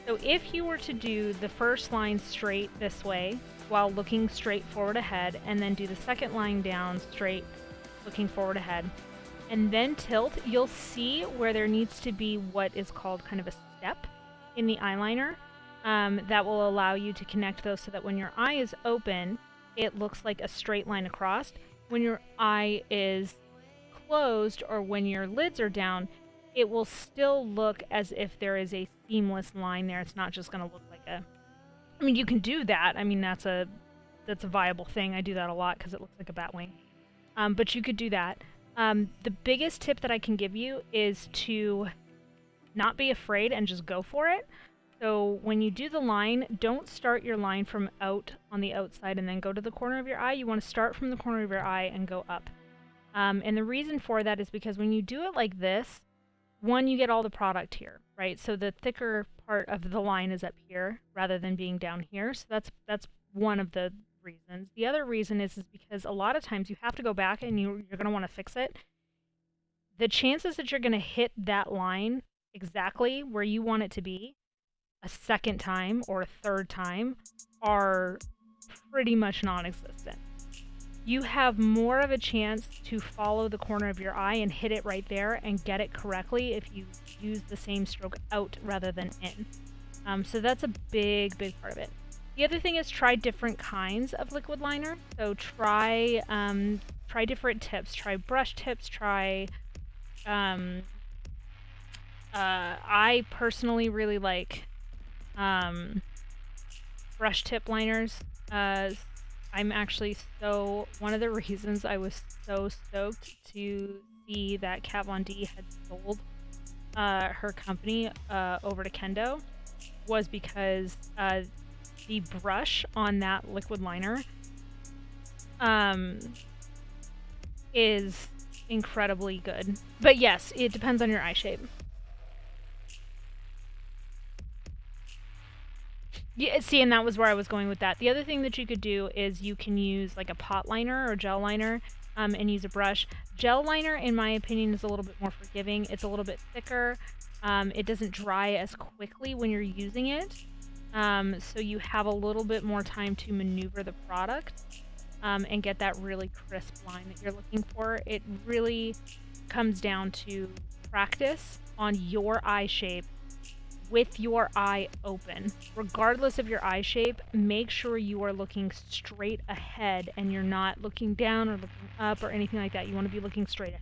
So if you were to do the first line straight this way while looking straight forward ahead, and then do the second line down straight looking forward ahead, and then tilt, you'll see where there needs to be what is called kind of a step in the eyeliner that will allow you to connect those so that when your eye is open, it looks like a straight line across. When your eye is closed or when your lids are down, it will still look as if there is a seamless line there. It's not just going to look like a... I mean, you can do that. I mean, that's a viable thing. I do that a lot because it looks like a bat wing. But you could do that. The biggest tip that I can give you is to not be afraid and just go for it. So when you do the line, don't start your line from out on the outside and then go to the corner of your eye. You want to start from the corner of your eye and go up. And the reason for that is because when you do it like this, one, you get all the product here, right? So the thicker part of the line is up here rather than being down here. So that's one of the reasons. The other reason is because a lot of times you have to go back and you're going to want to fix it. The chances that you're going to hit that line exactly where you want it to be a second time or a third time are pretty much non-existent. You have more of a chance to follow the corner of your eye and hit it right there and get it correctly if you use the same stroke out rather than in. So that's a big part of it. The other thing is try different kinds of liquid liner. So try different tips. Try brush tips. Try. I personally really like brush tip liners. I'm actually one of the reasons I was so stoked to see that Kat Von D had sold her company over to Kendo was because the brush on that liquid liner is incredibly good. But yes, it depends on your eye shape. Yeah, see, and that was where I was going with that. The other thing that you could do is you can use like a pot liner or gel liner and use a brush. Gel liner, in my opinion, is a little bit more forgiving. It's a little bit thicker. It doesn't dry as quickly when you're using it. So you have a little bit more time to maneuver the product and get that really crisp line that you're looking for. It really comes down to practice on your eye shape with your eye open. Regardless of your eye shape, make sure you are looking straight ahead and you're not looking down or looking up or anything like that. You want to be looking straight ahead.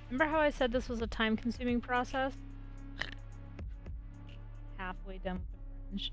Remember how I said this was a time-consuming process? Halfway done with the fringe.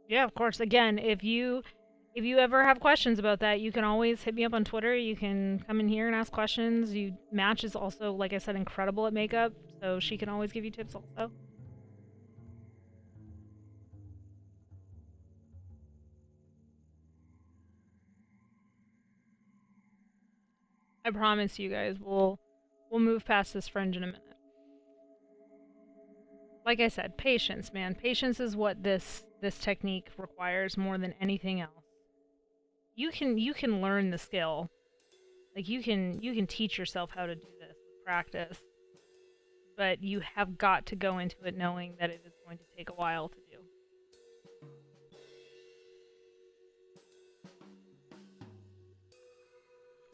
Yeah, of course. Again, if you ever have questions about that, you can always hit me up on Twitter. You can come in here and ask questions. Match is also, like I said, incredible at makeup, so she can always give you tips also. I promise you guys, we'll move past this fringe in a minute. Like I said, patience, man. Patience is what this technique requires more than anything else. you can learn the skill. Like you can teach yourself how to do this with practice, but you have got to go into it knowing that it is going to take a while to do.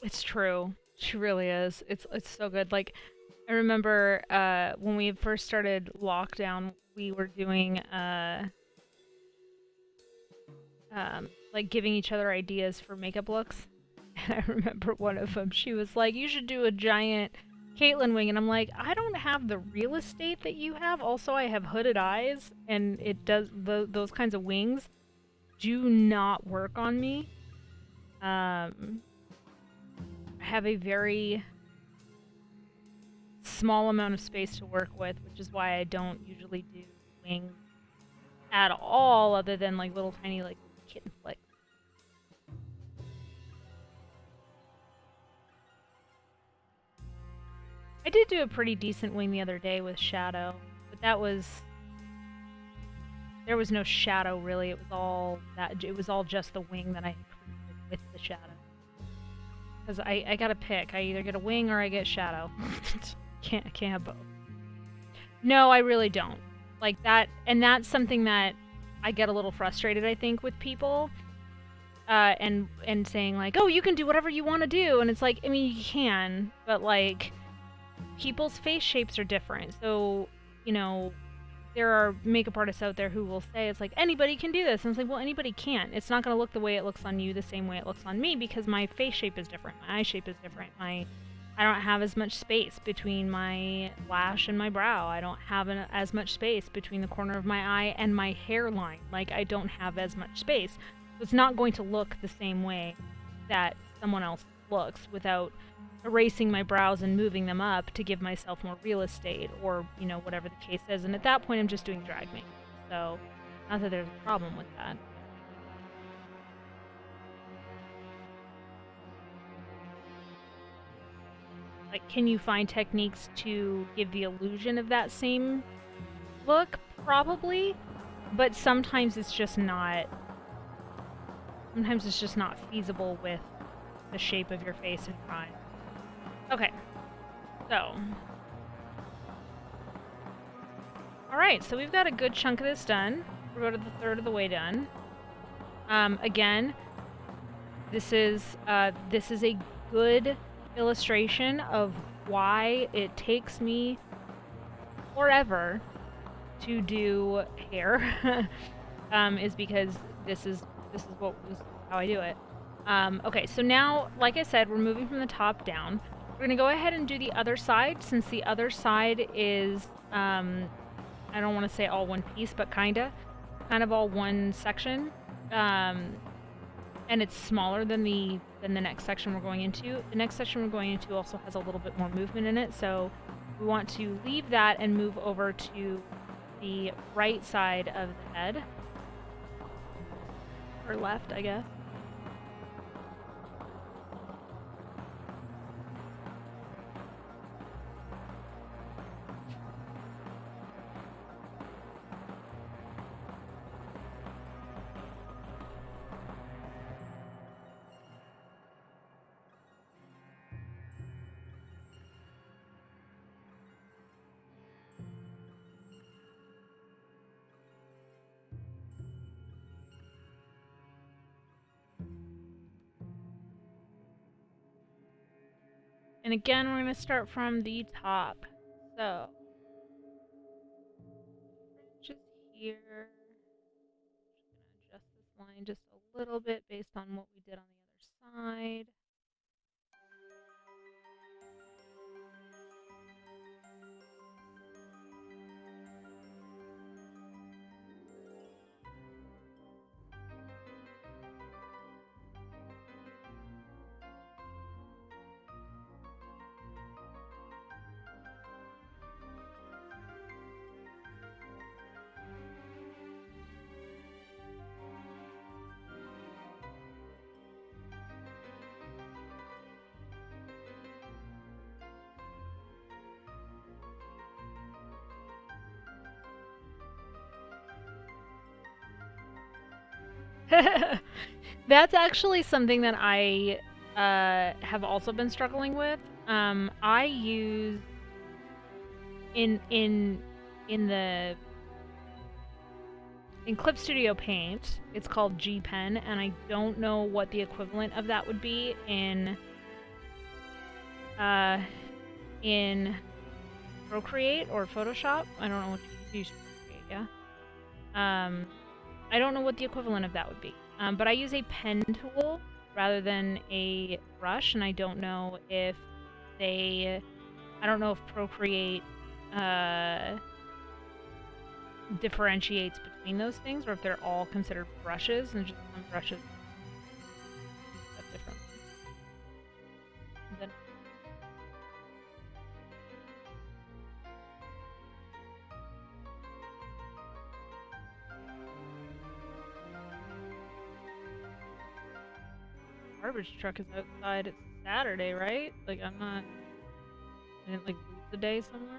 It's true. She really is. It's so good. Like I remember when we first started lockdown, we were doing like giving each other ideas for makeup looks. And I remember one of them, she was like, "You should do a giant Caitlyn wing," and I'm like, "I don't have the real estate that you have. Also, I have hooded eyes, and it does those kinds of wings do not work on me. I have a very small amount of space to work with, which is why I don't usually do wings at all, other than like little tiny like kitten flicks." I did do a pretty decent wing the other day with shadow, but there was no shadow really. It was all just the wing that I had created with the shadow. Because I gotta pick. I either get a wing or I get shadow. can't have both. No, I really don't. Like that, and that's something that I get a little frustrated, I think, with people. And saying like, "Oh, you can do whatever you want to do," and it's like, I mean, you can, but like, people's face shapes are different. So, you know, there are makeup artists out there who will say it's like anybody can do this, and it's like, well, anybody can't. It's not going to look the way it looks on you the same way it looks on me because my face shape is different, my eye shape is different, I don't have as much space between my lash and my brow. I don't have as much space between the corner of my eye and my hairline. Like, I don't have as much space. So it's not going to look the same way that someone else looks without erasing my brows and moving them up to give myself more real estate, or, you know, whatever the case is. And at that point, I'm just doing drag makeup. So, not that there's a problem with that. Like, can you find techniques to give the illusion of that same look? Probably. But sometimes it's just not feasible with the shape of your face and your eyes. Okay. So. Alright, so we've got a good chunk of this done. We're about a third of the way done. Again, this is a good illustration of why it takes me forever to do hair. Is because this is how I do it. Okay, so now, like I said, we're moving from the top down. We're gonna go ahead and do the other side, since the other side is, I don't want to say all one piece, but kind of all one section. And it's smaller than the next section we're going into. The next section we're going into also has a little bit more movement in it, so we want to leave that and move over to the right side of the head. Or left, I guess. And again, we're going to start from the top. So, just here. Just going to adjust this line just a little bit based on what we did on the other side. That's actually something that I have also been struggling with. I use in Clip Studio Paint, it's called G Pen, and I don't know what the equivalent of that would be in Procreate or Photoshop. I don't know what you use Procreate, yeah. I don't know what the equivalent of that would be. But I use a pen tool rather than a brush, and I don't know if Procreate differentiates between those things, or if they're all considered brushes, and just some brushes stuff differently. Then garbage truck is outside. It's Saturday, right? Like I didn't like lose the day somewhere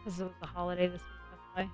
because it was a holiday this week. That's why.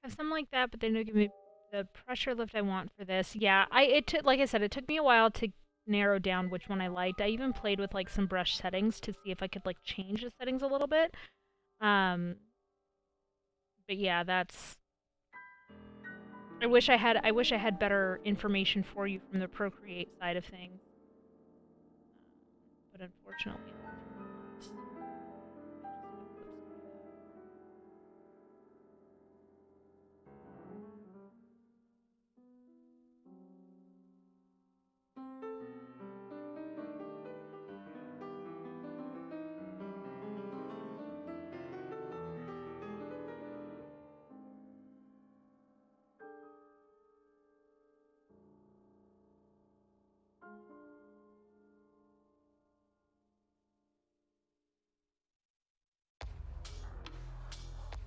Have something like that, but they don't give me the pressure lift I want for this. Yeah, like I said, it took me a while to narrow down which one I liked. I even played with like some brush settings to see if I could like change the settings a little bit. But yeah, that's. I wish I had better information for you from the Procreate side of things, but unfortunately, I do not.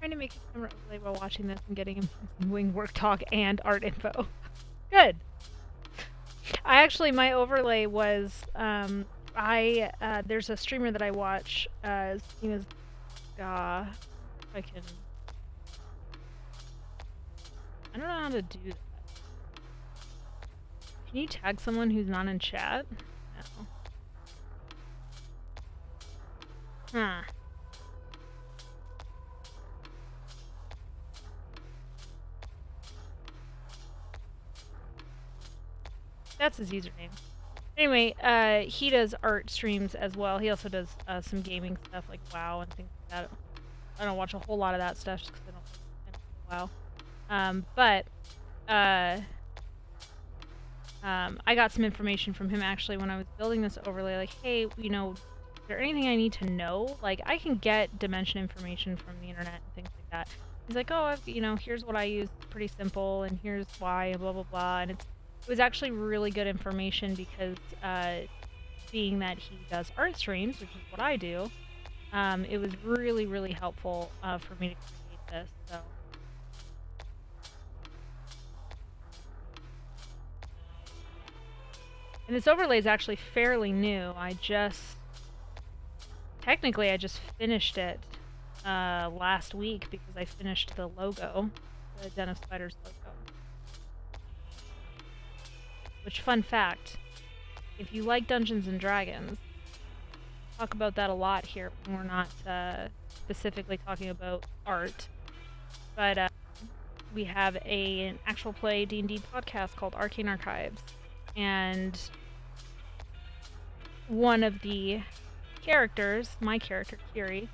Trying to make a camera overlay while watching this and getting wing work talk and art info. Good. My overlay was there's a streamer that I watch. His name is Ga. If I can. I don't know how to do that. Can you tag someone who's not in chat? No. Huh. That's his username. Anyway, he does art streams as well. He also does some gaming stuff like WoW and things like that. I don't watch a whole lot of that stuff just because I don't play WoW. I got some information from him actually when I was building this overlay. Like, hey, you know, is there anything I need to know? Like, I can get dimension information from the internet and things like that. He's like, oh, you know, here's what I use. It's pretty simple, and here's why, and blah blah blah. And it was actually really good information because being that he does art streams, which is what I do, it was really, really helpful for me to create this. So. And this overlay is actually fairly new. Technically I just finished it last week because I finished the logo, the Den of Spiders logo. Which, fun fact, if you like Dungeons and Dragons, talk about that a lot here when we're not specifically talking about art. But we have an actual play D&D podcast called Arcane Archives, and one of the characters, my character Kiri,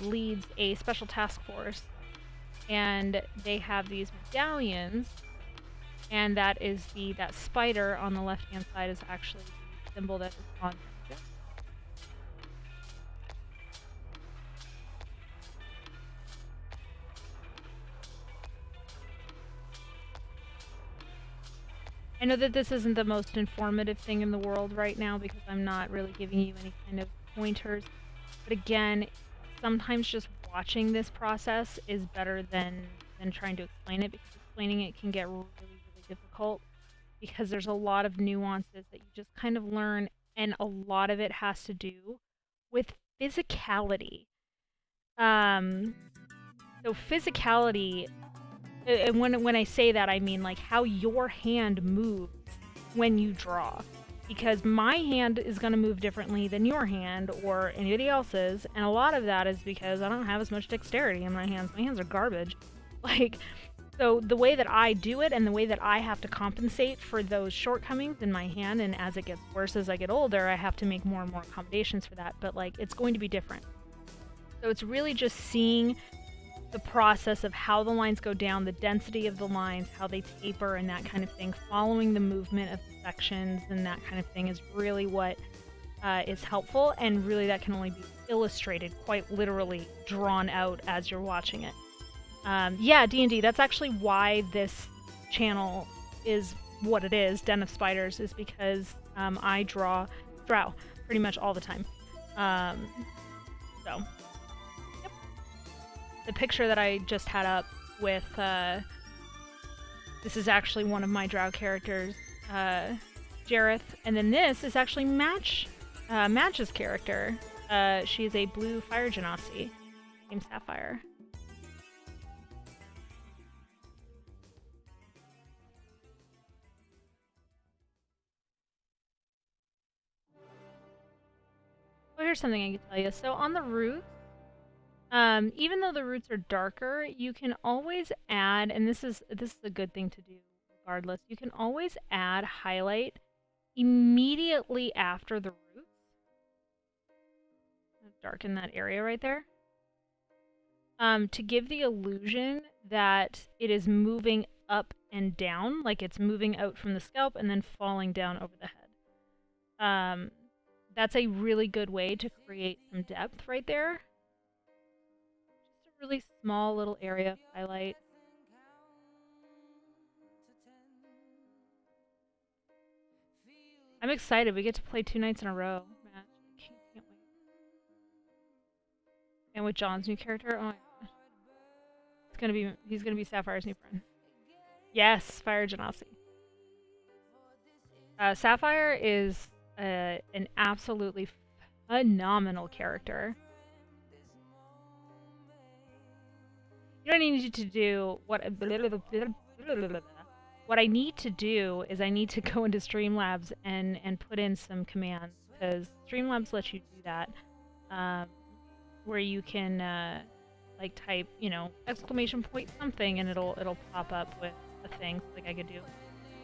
leads a special task force, and they have these medallions, and that spider on the left hand side is actually the symbol that is on them. I know that this isn't the most informative thing in the world right now because I'm not really giving you any kind of pointers, but again, sometimes just watching this process is better than trying to explain it, because explaining it can get really, really difficult because there's a lot of nuances that you just kind of learn, and a lot of it has to do with physicality. So physicality, and when I say that, I mean like how your hand moves when you draw. Because my hand is going to move differently than your hand or anybody else's, and a lot of that is because I don't have as much dexterity in my hands. My hands are garbage. So the way that I do it and the way that I have to compensate for those shortcomings in my hand, and as it gets worse as I get older, I have to make more and more accommodations for that, but it's going to be different. So it's really just seeing the process of how the lines go down, the density of the lines, how they taper and that kind of thing, following the movement of the sections and that kind of thing is really what is helpful, and really that can only be illustrated, quite literally drawn out as you're watching it. Yeah, D&D, that's actually why this channel is what it is, Den of Spiders, is because I draw drow pretty much all the time. So... The picture that I just had up with, this is actually one of my drow characters, Jareth, and then this is actually Match's character. She is a blue fire genasi named Sapphire. Well, here's something I can tell you. So on the roots, even though the roots are darker, you can always add, and this is a good thing to do regardless, you can always add highlight immediately after the roots. Darken that area right there. To give the illusion that it is moving up and down, like it's moving out from the scalp and then falling down over the head. That's a really good way to create some depth right there. Just a really small little area of highlight. I'm excited. We get to play 2 nights in a row. Matt. Can't wait. And with John's new character, oh my god. He's gonna be Sapphire's new friend. Yes, Fire Genasi. Sapphire is an absolutely phenomenal character. You don't need to do what I need to do is I need to go into Streamlabs and put in some commands, because Streamlabs lets you do that, where you can like type, you know, exclamation point something, and it'll pop up with a thing. Like I could do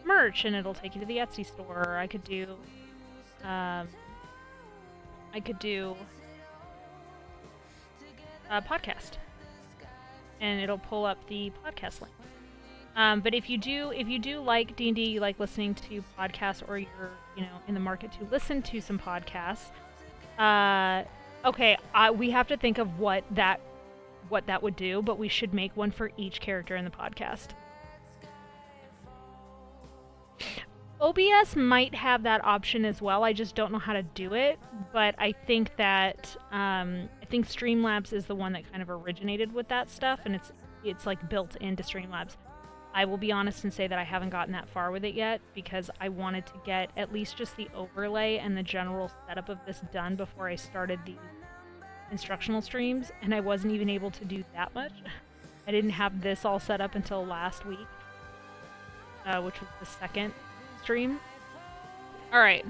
merch, and it'll take you to the Etsy store. Or I could do a podcast, and it'll pull up the podcast link. But if you do like D&D, you like listening to podcasts, or you're, you know, in the market to listen to some podcasts, okay, we have to think of what that would do, but we should make one for each character in the podcast. OBS might have that option as well. I just don't know how to do it, but I think that Streamlabs is the one that kind of originated with that stuff, and it's like built into Streamlabs. I will be honest and say that I haven't gotten that far with it yet, because I wanted to get at least just the overlay and the general setup of this done before I started these instructional streams, and I wasn't even able to do that much. I didn't have this all set up until last week, which was the second stream. Alright,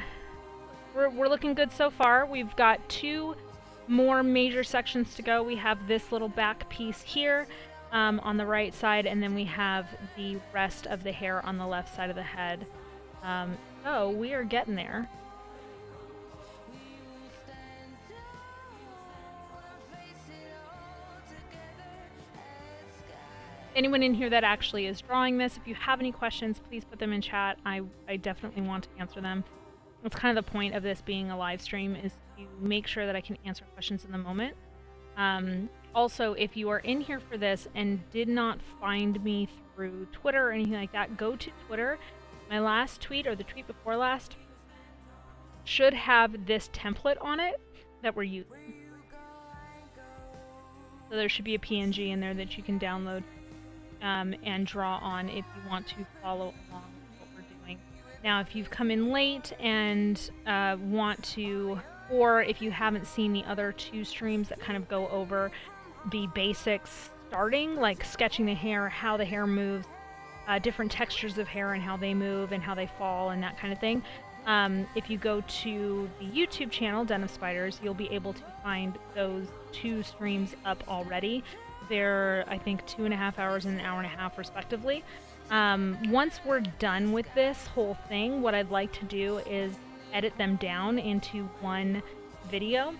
we're looking good so far. We've got 2 more major sections to go. We have this little back piece here. on the right side, and then we have the rest of the hair on the left side of the head. So we are getting there. Anyone in here that actually is drawing this, if you have any questions, please put them in chat. I definitely want to answer them. That's kind of the point of this being a live stream, is to make sure that I can answer questions in the moment. Also, if you are in here for this and did not find me through Twitter or anything like that, go to Twitter. My last tweet, or the tweet before last, should have this template on it that we're using. So there should be a PNG in there that you can download and draw on if you want to follow along with what we're doing. Now, if you've come in late and want to, or if you haven't seen the other two streams that kind of go over the basics starting, like sketching the hair, how the hair moves, different textures of hair and how they move and how they fall and that kind of thing. If you go to the YouTube channel, Den of Spiders, you'll be able to find those two streams up already. They're, I think, 2.5 hours and 1.5 hours respectively. Once we're done with this whole thing, what I'd like to do is edit them down into one video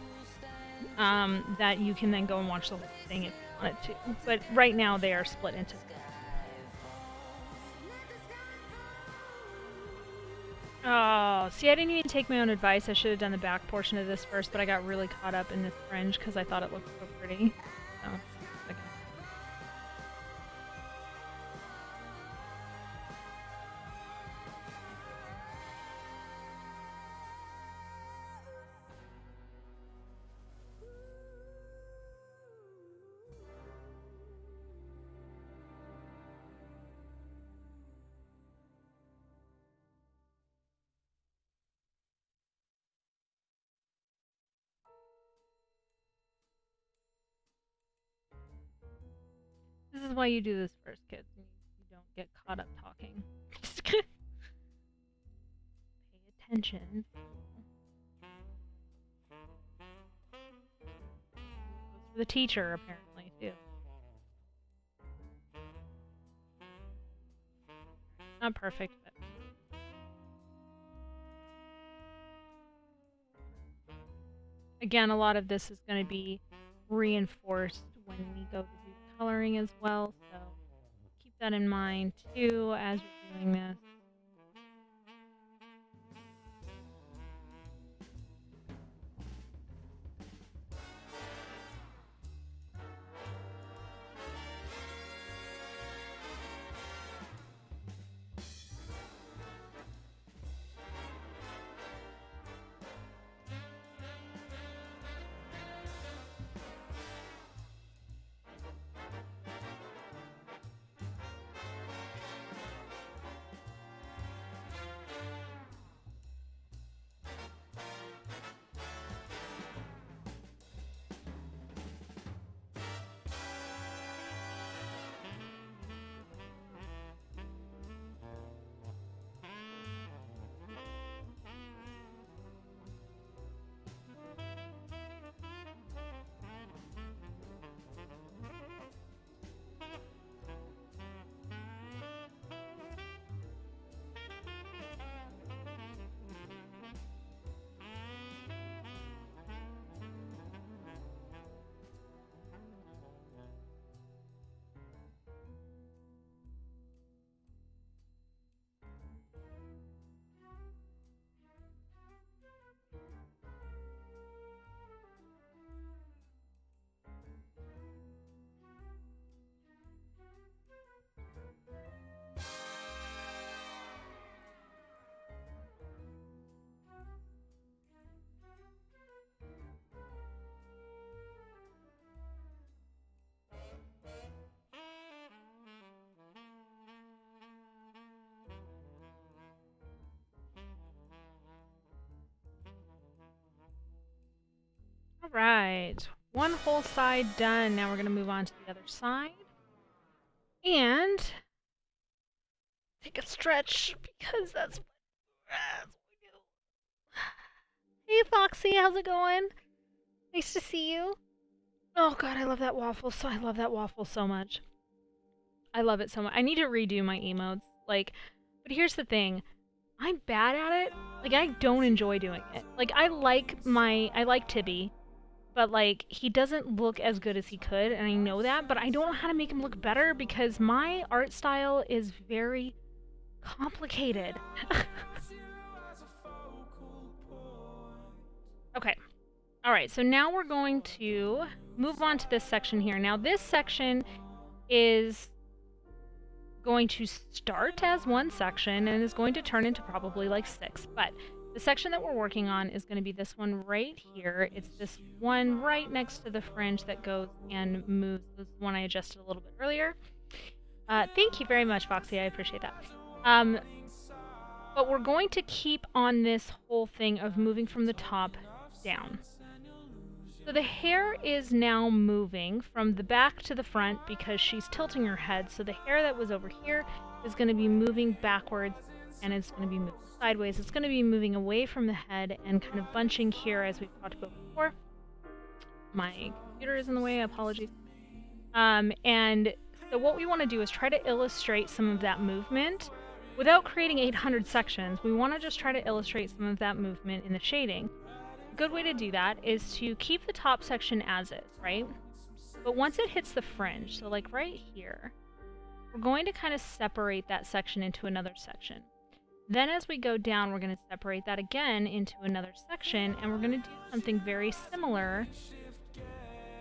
that you can then go and watch the whole thing if you wanted to. But right now they are split into. Oh, see, I didn't even take my own advice. I should have done the back portion of this first, but I got really caught up in this fringe because I thought it looked so pretty. So, okay. This is why you do this first, kids. You don't get caught up talking. Pay attention. Goes for the teacher, apparently, too. Not perfect, but... Again, a lot of this is going to be reinforced when we go to do coloring as well, so keep that in mind too as you're doing this. Alright, one whole side done. Now we're going to move on to the other side. And take a stretch because that's what we do. Hey Foxy, how's it going? Nice to see you. Oh god, I love that waffle. I love that waffle so much. I love it so much. I need to redo my emotes. Like, but here's the thing. I'm bad at it. Like, I don't enjoy doing it. Like, I like Tibby, but like, he doesn't look as good as he could, and I know that, but I don't know how to make him look better because my art style is very complicated. Okay. Alright, so now we're going to move on to this section here. Now, this section is going to start as one section and is going to turn into probably like 6, but the section that we're working on is going to be this one right here. It's this one right next to the fringe that goes and moves. This one I adjusted a little bit earlier. Thank you very much, Foxy. I appreciate that. But we're going to keep on this whole thing of moving from the top down. So the hair is now moving from the back to the front because she's tilting her head. So the hair that was over here is going to be moving backwards, and it's going to be moving sideways. It's going to be moving away from the head and kind of bunching here, as we've talked about before. My computer is in the way, apologies. And so what we want to do is try to illustrate some of that movement without creating 800 sections. We want to just try to illustrate some of that movement in the shading. A good way to do that is to keep the top section as is, right? But once it hits the fringe, so like right here, we're going to kind of separate that section into another section. Then as we go down, we're going to separate that again into another section, and we're going to do something very similar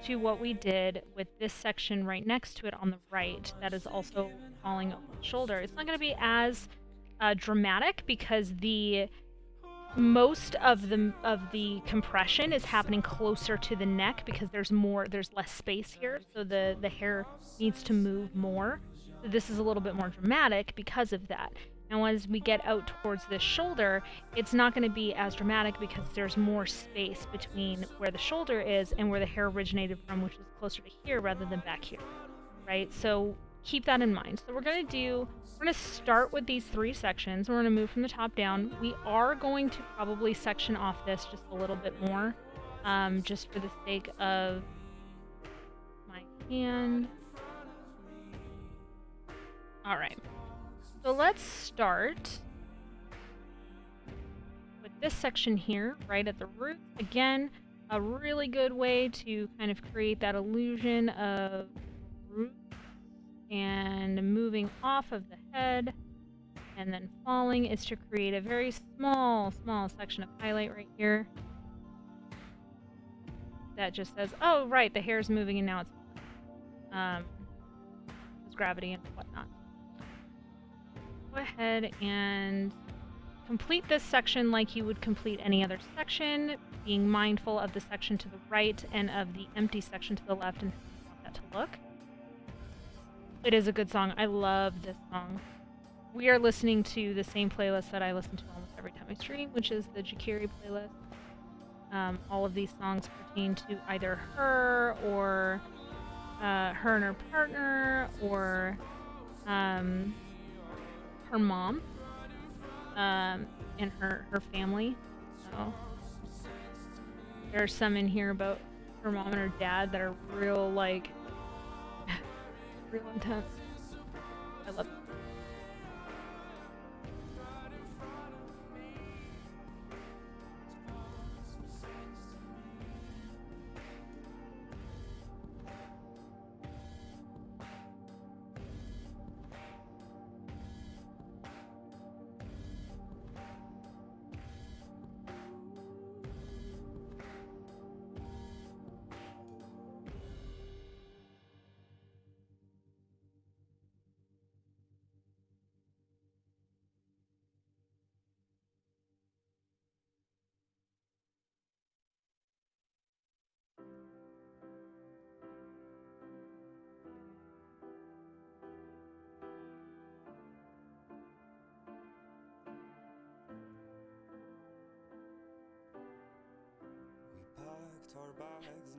to what we did with this section right next to it on the right that is also falling over the shoulder. It's not going to be as dramatic because most of the compression is happening closer to the neck because there's less space here, so the hair needs to move more. So this is a little bit more dramatic because of that. Now as we get out towards this shoulder, it's not going to be as dramatic because there's more space between where the shoulder is and where the hair originated from, which is closer to here rather than back here, right? So keep that in mind. So we're going to start with these 3 sections. We're going to move from the top down. We are going to probably section off this just a little bit more, just for the sake of my hand. All right. So let's start with this section here, right at the root. Again, a really good way to kind of create that illusion of root and moving off of the head and then falling is to create a very small section of highlight right here that just says, oh right, the hair's moving and now it's there's gravity and whatnot. Go ahead and complete this section like you would complete any other section, being mindful of the section to the right and of the empty section to the left and how you want that to look. It is a good song. I love this song. We are listening to the same playlist that I listen to almost every time I stream, which is the Jakiri playlist. All of these songs pertain to either her or her and her partner or her mom and her family. So there's some in here about her mom and her dad that are real like real intense. I love it.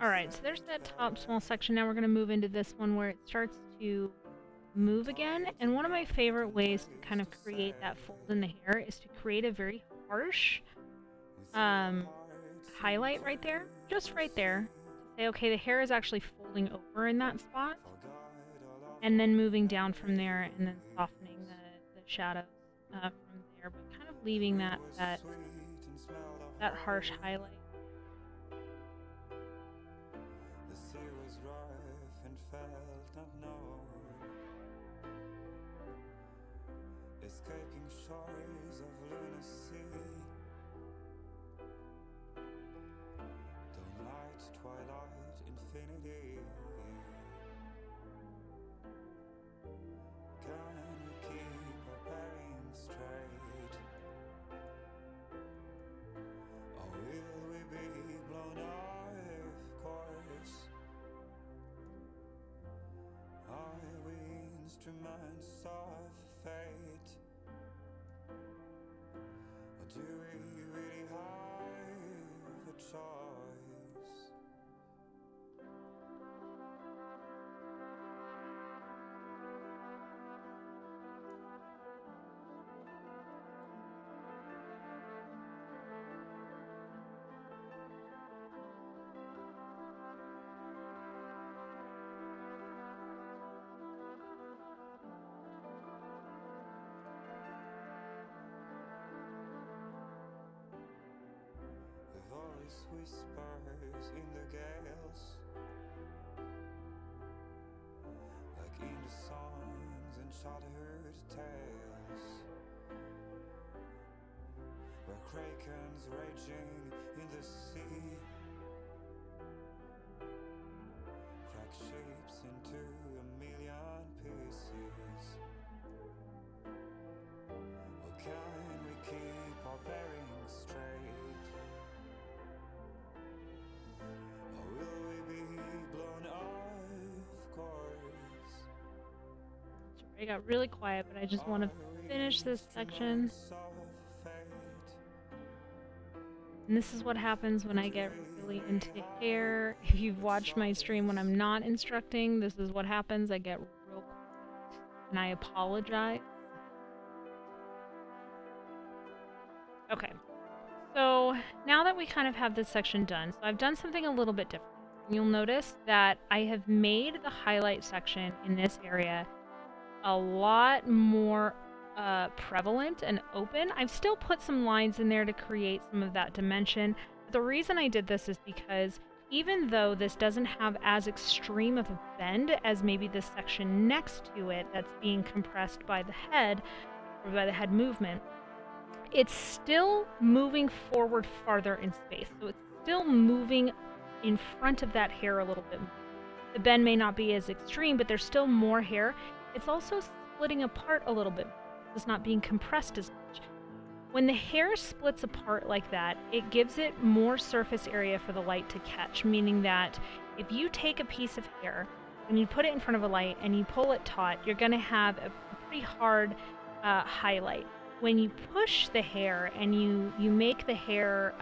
Alright, so there's that top small section. Now we're going to move into this one where it starts to move again. And one of my favorite ways to kind of create that fold in the hair is to create a very harsh highlight right there. Just right there. Say, okay, the hair is actually folding over in that spot. and then moving down from there and then softening the shadows from there, but kind of leaving that harsh highlight. The sea was rough and felt not known, escaping shores of lunacy. Dawn light, twilight, infinity. Can we keep our bearings straight? Or will we be blown off course? Are we instruments of fate? Or do we really have a choice? The voice whispers in the gales, like in the songs and shattered tales, where krakens raging in the sea crack shapes into a million pieces. Or can we keep our bearings straight? Or will we be blown off course? It got really quiet, but I just want to finish this section. And this is what happens when I get really into hair. If you've watched my stream when I'm not instructing, this is what happens. I get real quiet, and I apologize. Okay, so now that we kind of have this section done, so I've done something a little bit different. You'll notice that I have made the highlight section in this area a lot more prevalent and open. I've still put some lines in there to create some of that dimension. But the reason I did this is because even though this doesn't have as extreme of a bend as maybe this section next to it that's being compressed by the head, or by the head movement, it's still moving forward farther in space. So it's still moving in front of that hair a little bit more. The bend may not be as extreme, but there's still more hair. It's also splitting apart a little bit. It's not being compressed as much. When the hair splits apart like that, it gives it more surface area for the light to catch, meaning that if you take a piece of hair and you put it in front of a light and you pull it taut, you're going to have a pretty hard highlight. When you push the hair and you make the hair,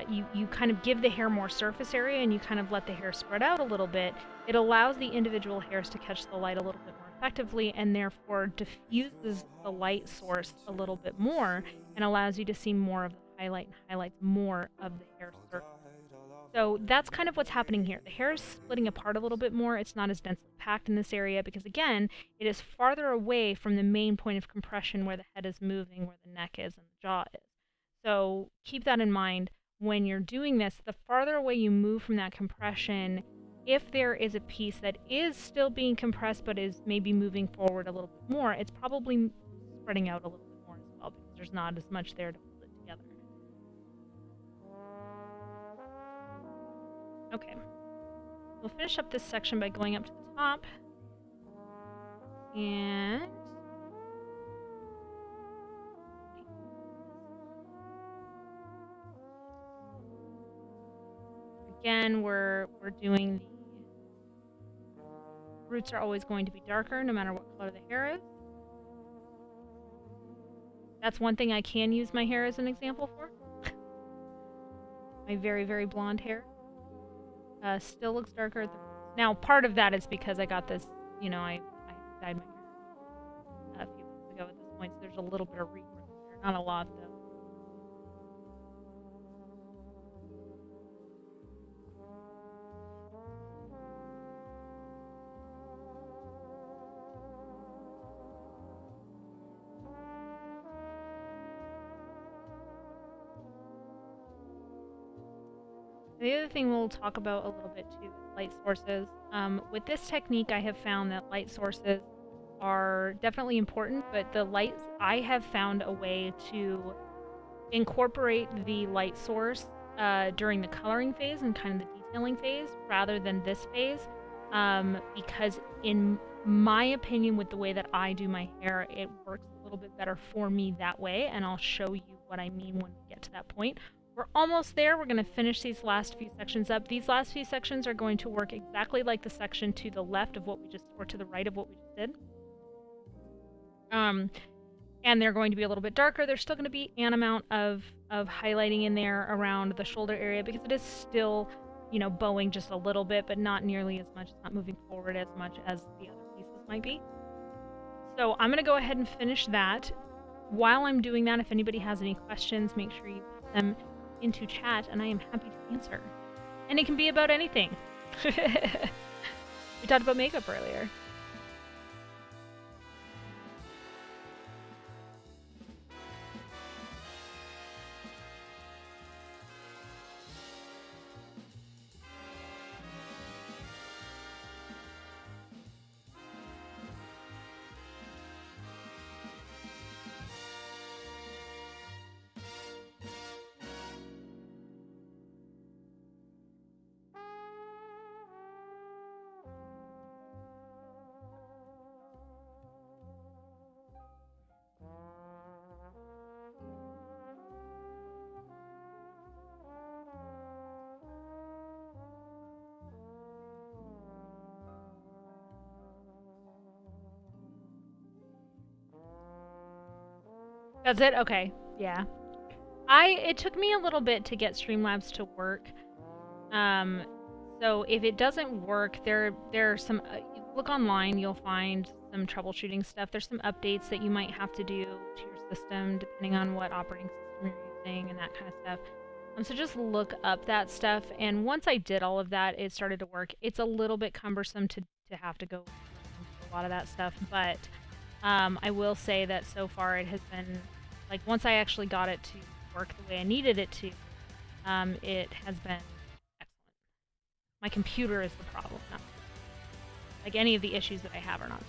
you kind of give the hair more surface area and you kind of let the hair spread out a little bit, it allows the individual hairs to catch the light a little bit more effectively and therefore diffuses the light source a little bit more and allows you to see more of the highlight and highlights more of the hair surface. So that's kind of what's happening here. The hair is splitting apart a little bit more. It's not as densely packed in this area because, again, it is farther away from the main point of compression where the head is moving, where the neck is and the jaw is. So keep that in mind when you're doing this. The farther away you move from that compression, if there is a piece that is still being compressed but is maybe moving forward a little bit more, it's probably spreading out a little bit more as well because there's not as much there to hold it together. Okay, we'll finish up this section by going up to the top and again we're doing the roots are always going to be darker no matter what color the hair is. That's one thing I can use my hair as an example for. My very, very blonde hair. Still looks darker at the roots. Now, part of that is because I got this, you know, I dyed my hair a few months ago at this point, so there's a little bit of regrowth there. Not a lot, though. The other thing we'll talk about a little bit too is light sources. With this technique, I have found that light sources are definitely important, but I have found a way to incorporate the light source during the coloring phase and kind of the detailing phase rather than this phase, because in my opinion, with the way that I do my hair, it works a little bit better for me that way, and I'll show you what I mean when we get to that point. We're almost there. We're going to finish these last few sections up. These last few sections are going to work exactly like the section to the left of what we just, or to the right of what we just did. And they're going to be a little bit darker. There's still going to be an amount of highlighting in there around the shoulder area because it is still, you know, bowing just a little bit, but not nearly as much. It's not moving forward as much as the other pieces might be. So I'm going to go ahead and finish that. While I'm doing that, if anybody has any questions, make sure you put them into chat, and I am happy to answer. And it can be about anything. We talked about makeup earlier. That's it? Okay. Yeah. It took me a little bit to get Streamlabs to work. So if it doesn't work, there are some, look online, you'll find some troubleshooting stuff. There's some updates that you might have to do to your system depending on what operating system you're using and that kind of stuff. So just look up that stuff, and once I did all of that, it started to work. It's a little bit cumbersome to have to go into a lot of that stuff, but I will say that so far it has been, like, once I actually got it to work the way I needed it to, it has been excellent. My computer is the problem, not like any of the issues that I have are not.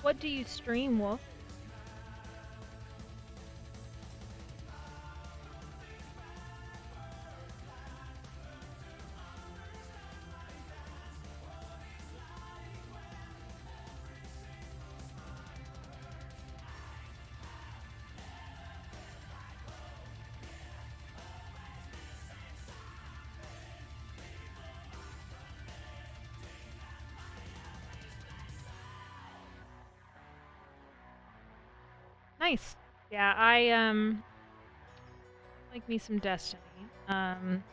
What do you stream, Wolf? Nice. Yeah, I like me some Destiny. Haven't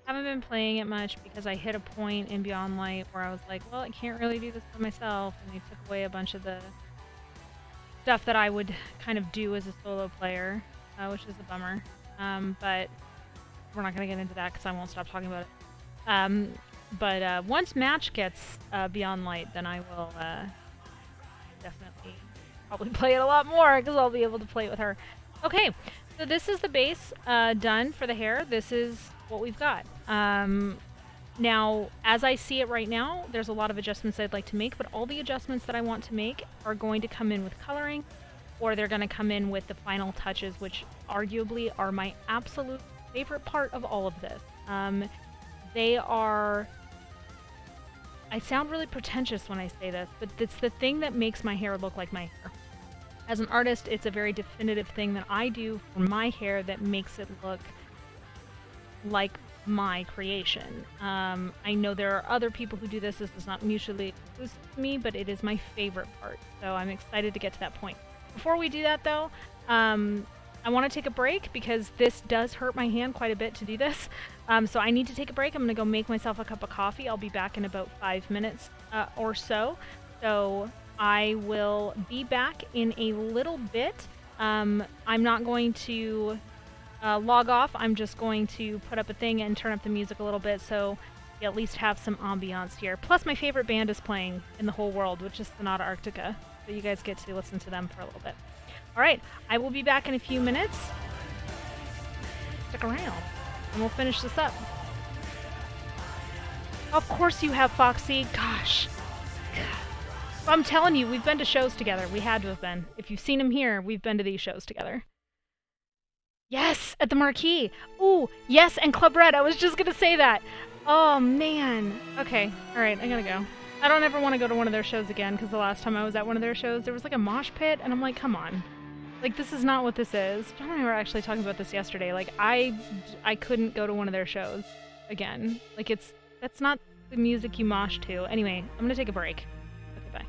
been playing it much because I hit a point in Beyond Light where I was like, well, I can't really do this by myself, and they took away a bunch of the stuff that I would kind of do as a solo player, which is a bummer. But we're not going to get into that because I won't stop talking about it. But once Match gets Beyond Light, then I will definitely probably play it a lot more because I'll be able to play it with her. Okay, so this is the base done for the hair. This is what we've got. Now, as I see it right now, there's a lot of adjustments I'd like to make, but all the adjustments that I want to make are going to come in with coloring, or they're going to come in with the final touches, which arguably are my absolute favorite part of all of this. They are... I sound really pretentious when I say this, but it's the thing that makes my hair look like my hair. As an artist, it's a very definitive thing that I do for my hair that makes it look like my creation. I know there are other people who do this. This is not mutually exclusive to me, but it is my favorite part. So I'm excited to get to that point. Before we do that, though, I want to take a break because this does hurt my hand quite a bit to do this. So I need to take a break. I'm going to go make myself a cup of coffee. I'll be back in about 5 minutes or so. So I will be back in a little bit. I'm not going to log off. I'm just going to put up a thing and turn up the music a little bit so you at least have some ambiance here. Plus my favorite band is playing in the whole world, which is Sonata Arctica. So you guys get to listen to them for a little bit. Alright, I will be back in a few minutes. Stick around and we'll finish this up. Of course you have, Foxy. Gosh. I'm telling you, we've been to shows together. We had to have been. If you've seen him here, we've been to these shows together. Yes, at the Marquee. Ooh, yes, and Club Red. I was just gonna say that. Oh, man. Okay, alright, I gotta go. I don't ever want to go to one of their shows again, because the last time I was at one of their shows, there was like a mosh pit, and I'm like, come on. Like, this is not what this is. John and I were actually talking about this yesterday. Like, I couldn't go to one of their shows again. Like, that's not the music you mosh to. Anyway, I'm gonna take a break. Okay, bye.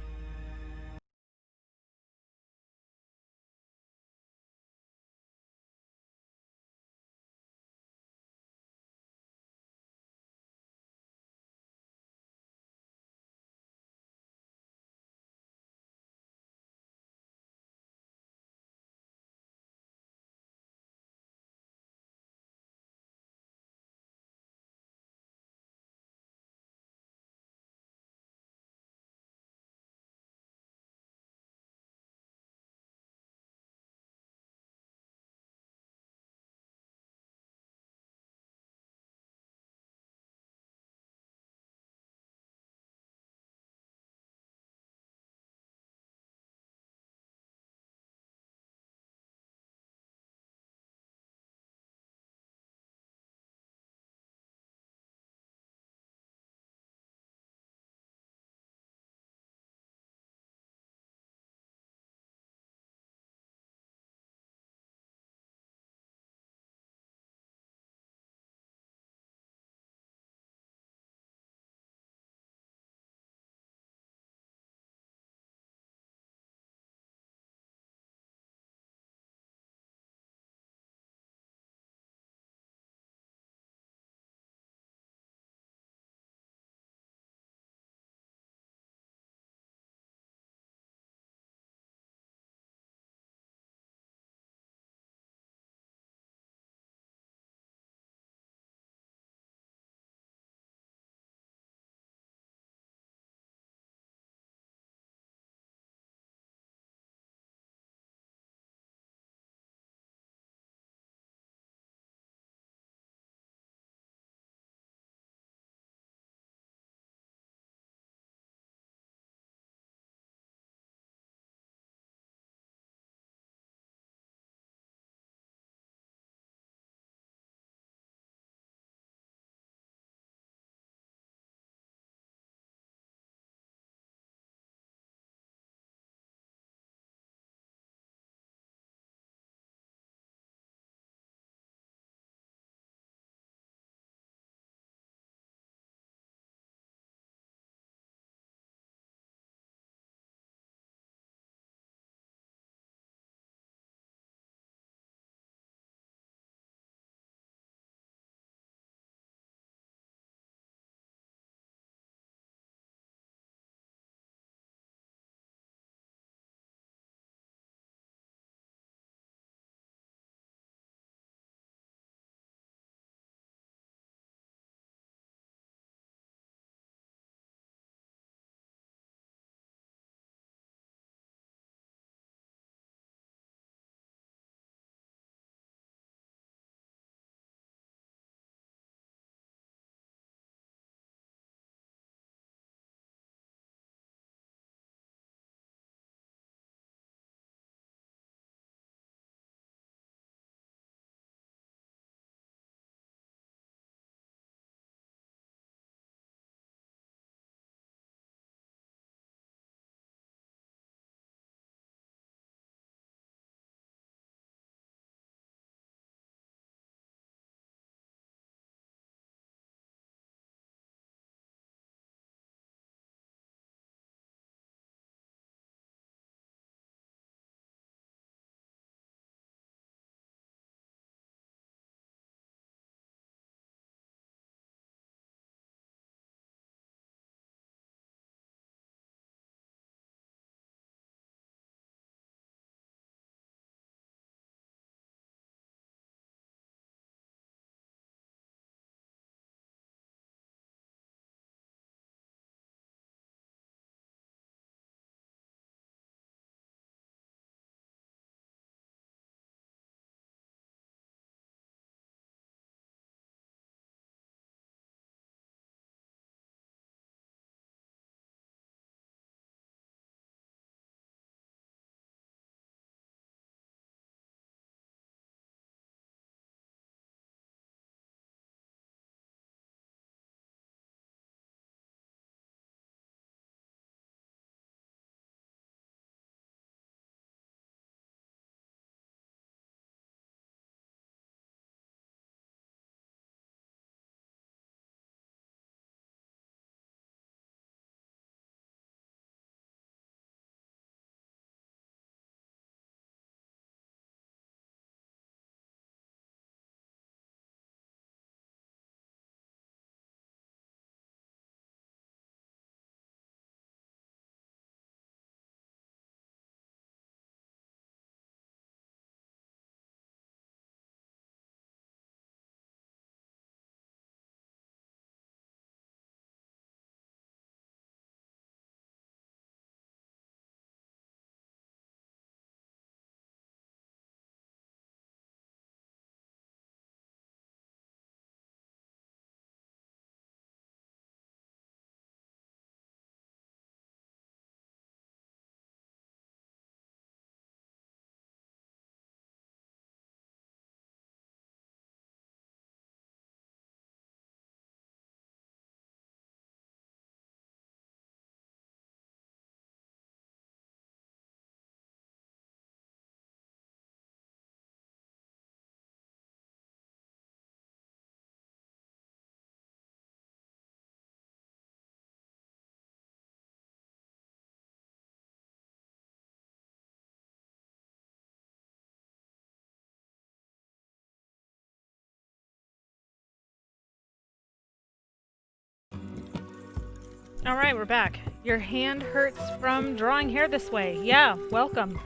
All right, we're back. Your hand hurts from drawing hair this way. Yeah, welcome.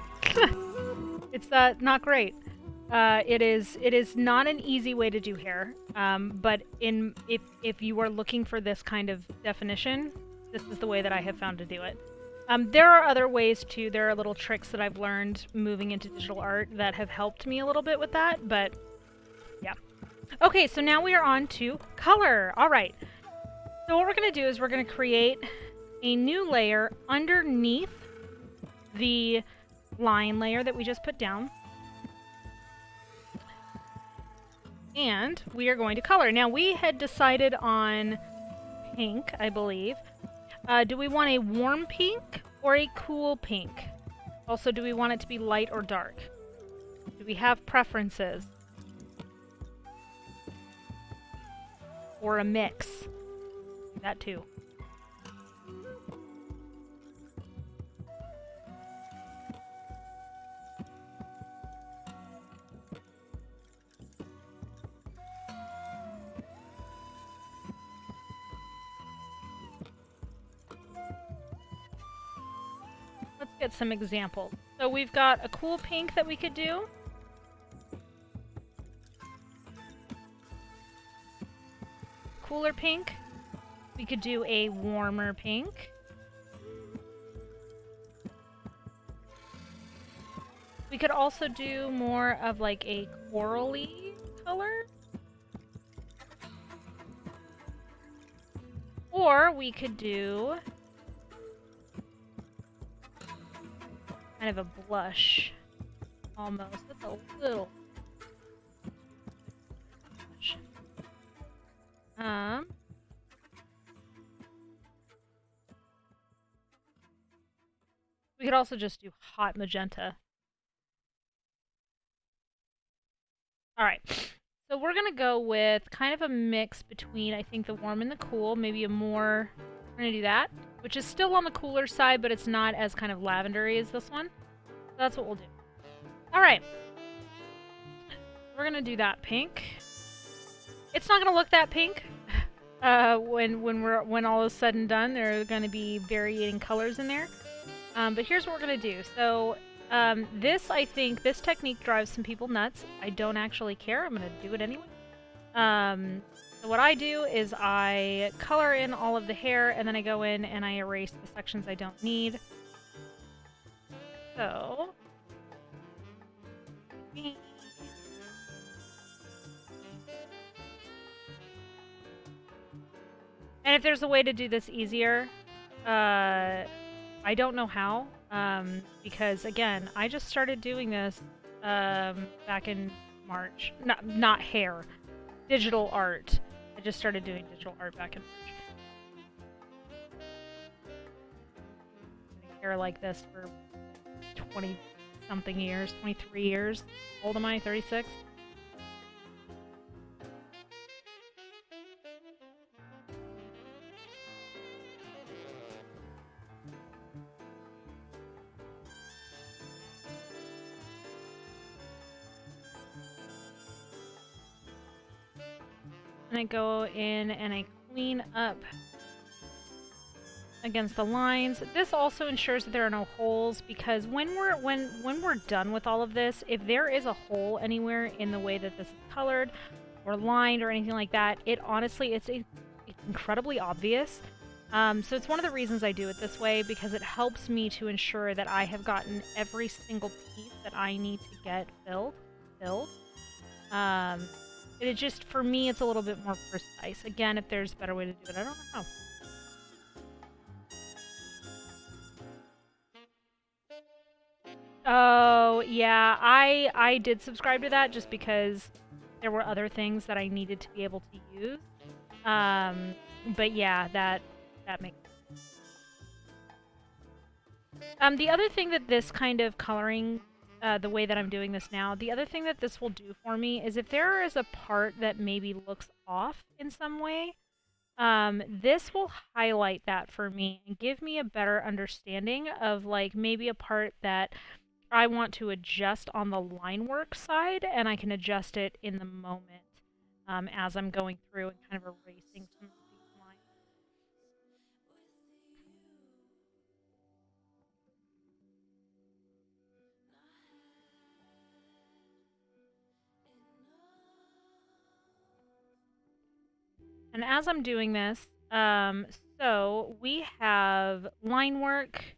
It's not great. It is not an easy way to do hair. But if you are looking for this kind of definition, this is the way that I have found to do it. There are other ways too. There are little tricks that I've learned moving into digital art that have helped me a little bit with that, but yeah. Okay, so now we are on to color. All right. So what we're going to do is we're going to create a new layer underneath the line layer that we just put down. And we are going to color. Now, we had decided on pink, I believe. Do we want a warm pink or a cool pink? Also, do we want it to be light or dark? Do we have preferences? Or a mix? That too. Let's get some examples. So we've got a cool pink that we could do. Cooler pink. We could do a warmer pink. We could also do more of like a corally color. Or we could do kind of a blush, almost. That's a little blush. We could also just do hot magenta. Alright, so we're gonna go with kind of a mix between, I think, the warm and the cool, maybe a more, we're gonna do that, which is still on the cooler side, but it's not as kind of lavendery as this one. So that's what we'll do. Alright, we're gonna do that pink. It's not gonna look that pink. When all is said and done, there are gonna be varying colors in there. But here's what we're gonna do. So, I think, this technique drives some people nuts. I don't actually care. I'm gonna do it anyway. So what I do is I color in all of the hair, and then I go in and I erase the sections I don't need. So... And if there's a way to do this easier, I don't know how, because again, I just started doing this back in March. Not hair, digital art. I just started doing digital art back in March. Hair like this for 20-something years, 23 years. How old am I? 36? And I go in and I clean up against the lines. This also ensures that there are no holes, because when we're done with all of this, if there is a hole anywhere in the way that this is colored or lined or anything like that, it honestly it's incredibly obvious. So it's one of the reasons I do it this way, because it helps me to ensure that I have gotten every single piece that I need to get filled. It just, for me, it's a little bit more precise. Again, if there's a better way to do it, I don't know how. Oh, yeah, I did subscribe to that just because there were other things that I needed to be able to use. But yeah, that makes sense. The other thing that this kind of coloring, the way that I'm doing this now, the other thing that this will do for me is if there is a part that maybe looks off in some way, this will highlight that for me and give me a better understanding of, like, maybe a part that I want to adjust on the line work side, and I can adjust it in the moment as I'm going through and kind of erasing some of these lines. And as I'm doing this, so we have line work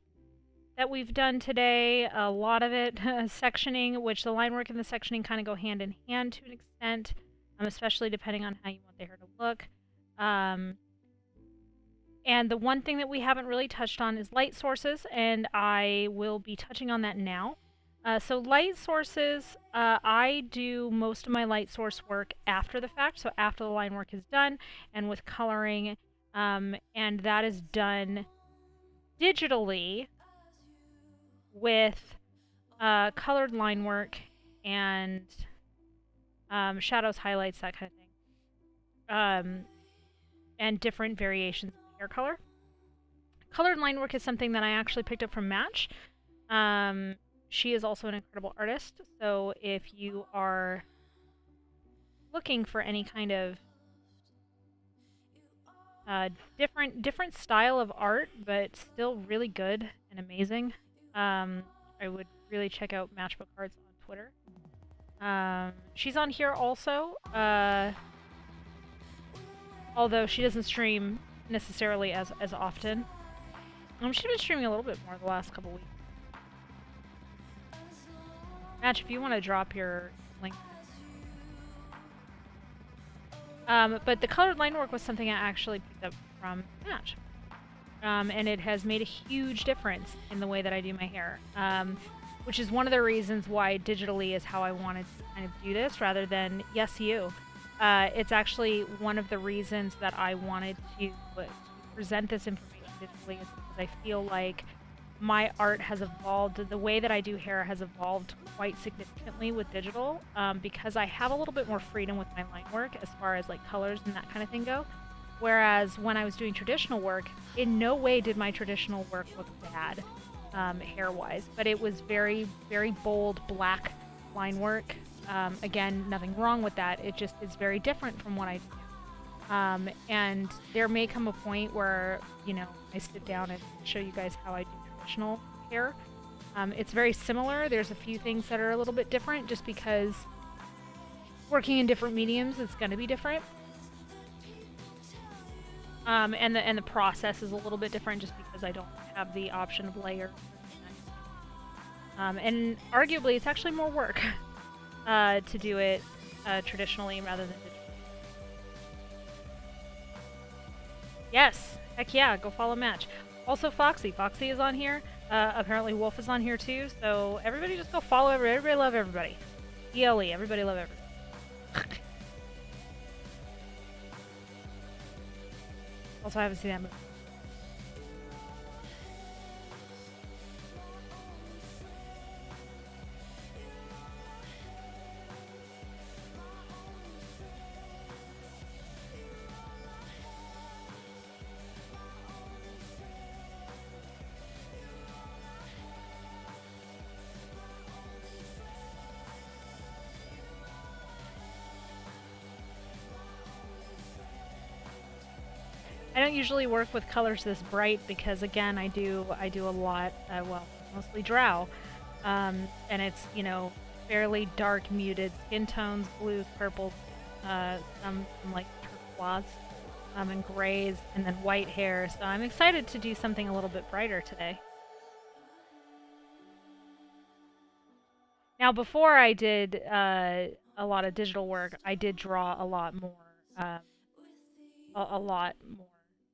that we've done today, a lot of it sectioning, which the line work and the sectioning kind of go hand in hand to an extent, especially depending on how you want the hair to look. And the one thing that we haven't really touched on is light sources, and I will be touching on that now. So light sources, I do most of my light source work after the fact, so after the line work is done, and with coloring, and that is done digitally with colored line work and shadows, highlights, that kind of thing, and different variations of hair color. Colored line work is something that I actually picked up from Match. She is also an incredible artist, so if you are looking for any kind of different style of art, but still really good and amazing, I would really check out Matchbook Arts on Twitter. She's on here also, although she doesn't stream necessarily as often. She's been streaming a little bit more the last couple weeks. Match, if you want to drop your link. But the colored line work was something I actually picked up from Match. And it has made a huge difference in the way that I do my hair. Which is one of the reasons why digitally is how I wanted to kind of do this rather than yes you. It's actually one of the reasons that I wanted to present this information digitally is because I feel like my art has evolved, the way that I do hair has evolved quite significantly with digital, because I have a little bit more freedom with my line work as far as like colors and that kind of thing go. Whereas when I was doing traditional work, in no way did my traditional work look bad hair-wise, but it was very, very bold black line work. Again, nothing wrong with that. It just is very different from what I do. And there may come a point where, you know, I sit down and show you guys how I do traditional hair. It's very similar. There's a few things that are a little bit different just because working in different mediums, it's going to be different. And the process is a little bit different just because I don't have the option of layers. And arguably, it's actually more work to do it traditionally rather than digitally. Yes! Heck yeah, go follow Match. Also Foxy. Foxy is on here. Apparently Wolf is on here too, so everybody just go follow everybody. Everybody love everybody. ELE, everybody love everybody. Also, I haven't seen that movie. I don't usually work with colors this bright because, again, I do a lot, well, mostly drow, and it's, you know, fairly dark, muted skin tones, blues, purples, some like turquoise, and grays, and then white hair. So I'm excited to do something a little bit brighter today. Now, before I did a lot of digital work, I did draw a lot more, a lot more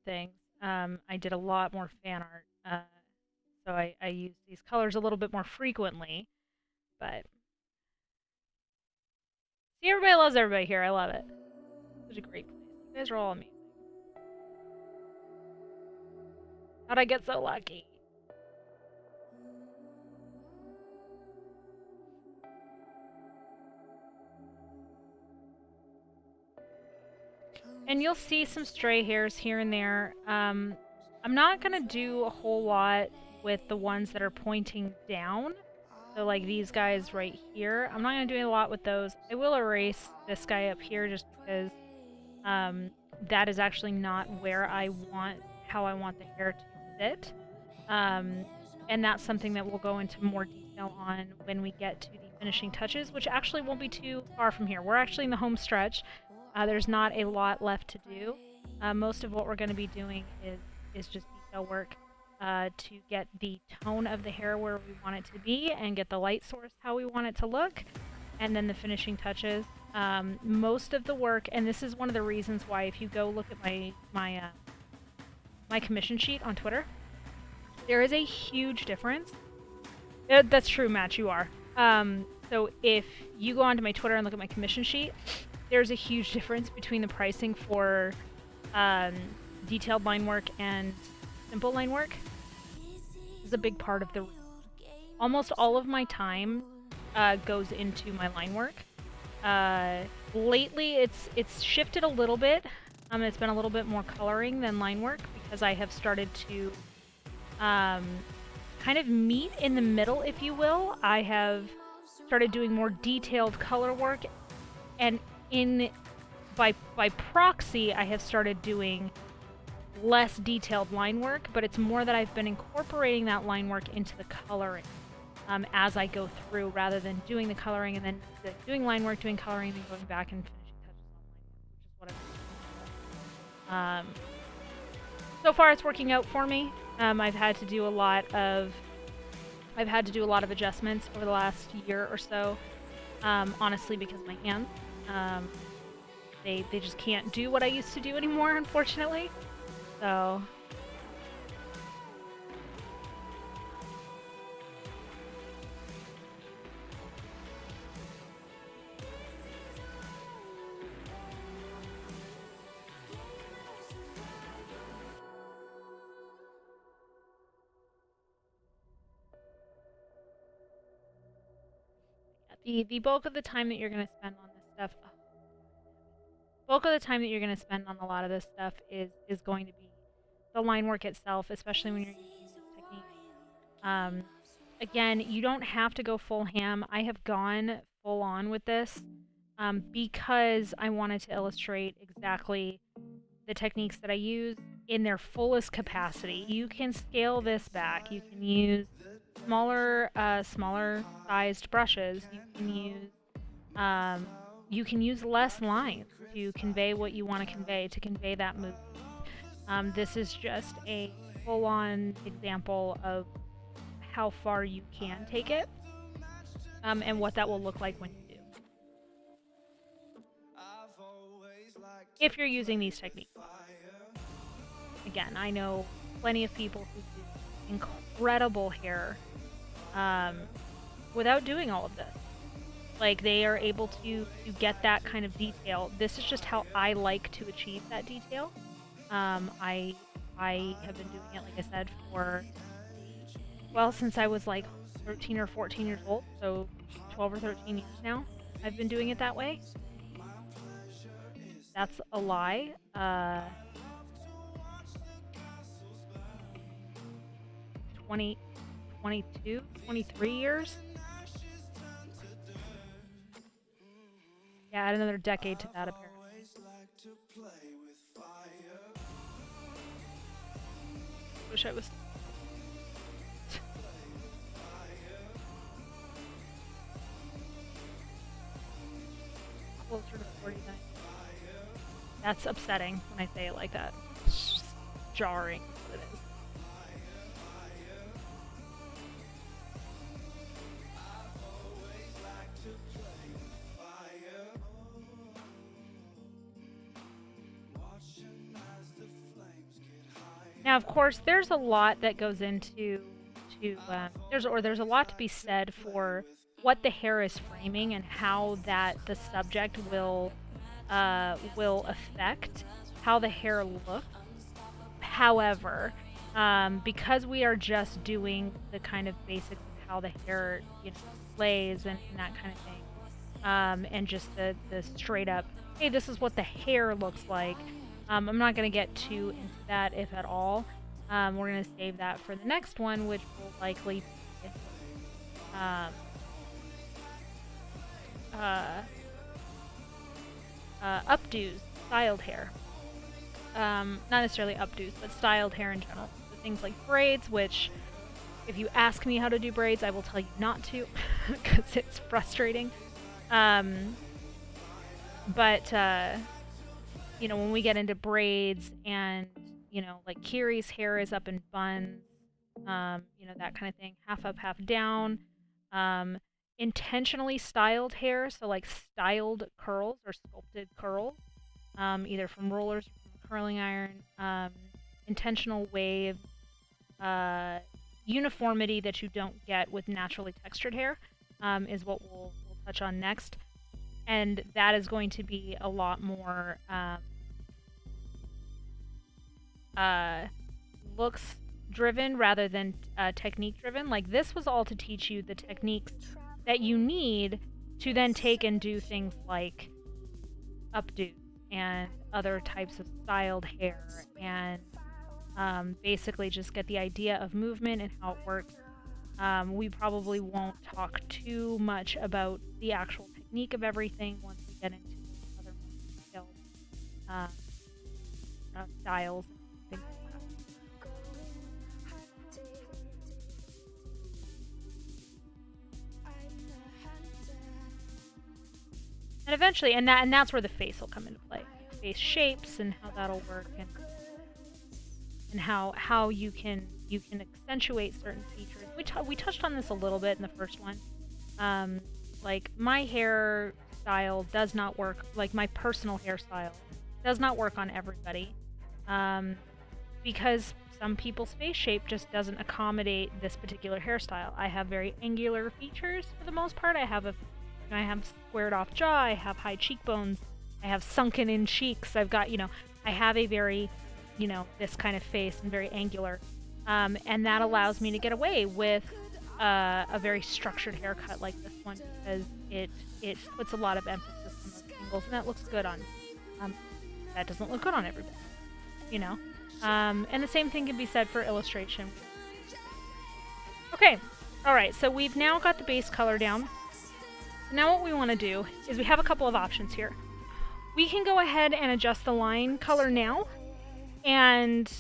things. I did a lot more fan art, so I use these colors a little bit more frequently, but see, everybody loves everybody here. I love it. Such a great place. You guys are all amazing. How'd I get so lucky? And you'll see some stray hairs here and there. I'm not gonna do a whole lot with the ones that are pointing down. So like these guys right here, I'm not gonna do a lot with those. I will erase this guy up here just because that is actually not where how I want the hair to sit. And that's something that we'll go into more detail on when we get to the finishing touches, which actually won't be too far from here. We're actually in the home stretch. There's not a lot left to do. Most of what we're going to be doing is just detail work to get the tone of the hair where we want it to be and get the light source how we want it to look, and then the finishing touches. Most of the work, and this is one of the reasons why if you go look at my commission sheet on Twitter, there is a huge difference. That's true, Matt, you are. So if you go onto my Twitter and look at my commission sheet, there's a huge difference between the pricing for detailed line work and simple line work. This is a big part of the... Almost all of my time goes into my line work. Lately, it's shifted a little bit. It's been a little bit more coloring than line work because I have started to kind of meet in the middle, if you will. I have started doing more detailed color work, and by proxy, I have started doing less detailed line work, but it's more that I've been incorporating that line work into the coloring as I go through, rather than doing the coloring and then doing line work, doing coloring, and then going back and finishing touches on line work, which is what I'm doing. So far, it's working out for me. I've had to do a lot of adjustments over the last year or so, honestly, because my hands, they just can't do what I used to do anymore, unfortunately. So the bulk of the time that you're going to spend on this stuff, bulk of the time that you're going to spend on a lot of this stuff is going to be the line work itself, especially when you're using these techniques. Again, you don't have to go full ham. I have gone full on with this because I wanted to illustrate exactly the techniques that I use in their fullest capacity. You can scale this back. You can use smaller sized brushes. You can use less lines to convey what you want to convey that movement. This is just a full-on example of how far you can take it, and what that will look like when you do. If you're using these techniques. Again, I know plenty of people who do incredible hair without doing all of this. Like, they are able to get that kind of detail. This is just how I like to achieve that detail. I have been doing it, like I said, for, well, since I was like 13 or 14 years old, so 12 or 13 years now I've been doing it that way. That's a lie. 23 years? Yeah, add another decade to that, apparently. Wish I was... closer to 49. That's upsetting when I say it like that. It's just jarring, what it is. Now, of course, there's a lot that goes into there's a lot to be said for what the hair is framing and how that the subject will affect how the hair looks. However, because we are just doing the kind of basics of how the hair, lays and that kind of thing, and just the straight up, hey, this is what the hair looks like. I'm not going to get too into that, if at all. We're going to save that for the next one, which will likely be updos, styled hair. Not necessarily updos, but styled hair in general. So things like braids, which, if you ask me how to do braids, I will tell you not to, because it's frustrating. But you know, when we get into braids and, you know, like Kiri's hair is up in buns, you know, that kind of thing, half up, half down. Intentionally styled hair, so like styled curls or sculpted curls, either from rollers or from a curling iron. Intentional wave, uniformity that you don't get with naturally textured hair, is what we'll touch on next. And that is going to be a lot more looks driven rather than technique driven. Like, this was all to teach you the techniques that you need to then take and do things like updo and other types of styled hair, and basically just get the idea of movement and how it works. We probably won't talk too much about the actual technique of everything once we get into other more detailed styles and things like that. And eventually, and that's where the face will come into play. Face shapes and how that'll work, and how you can accentuate certain features. We touched on this a little bit in the first one. Like, my hair style does not work, like my personal hairstyle does not work on everybody, because some people's face shape just doesn't accommodate this particular hairstyle. I have very angular features for the most part. I have squared off jaw, I have high cheekbones, I have sunken in cheeks, I've got, you know, I have a very, you know, this kind of face and very angular. And that allows me to get away with a very structured haircut like this one, because it puts a lot of emphasis on those angles, and that looks good on, that doesn't look good on everybody, you know? And the same thing can be said for illustration. Okay, alright, so we've now got the base color down. Now what we want to do is we have a couple of options here. We can go ahead and adjust the line color now and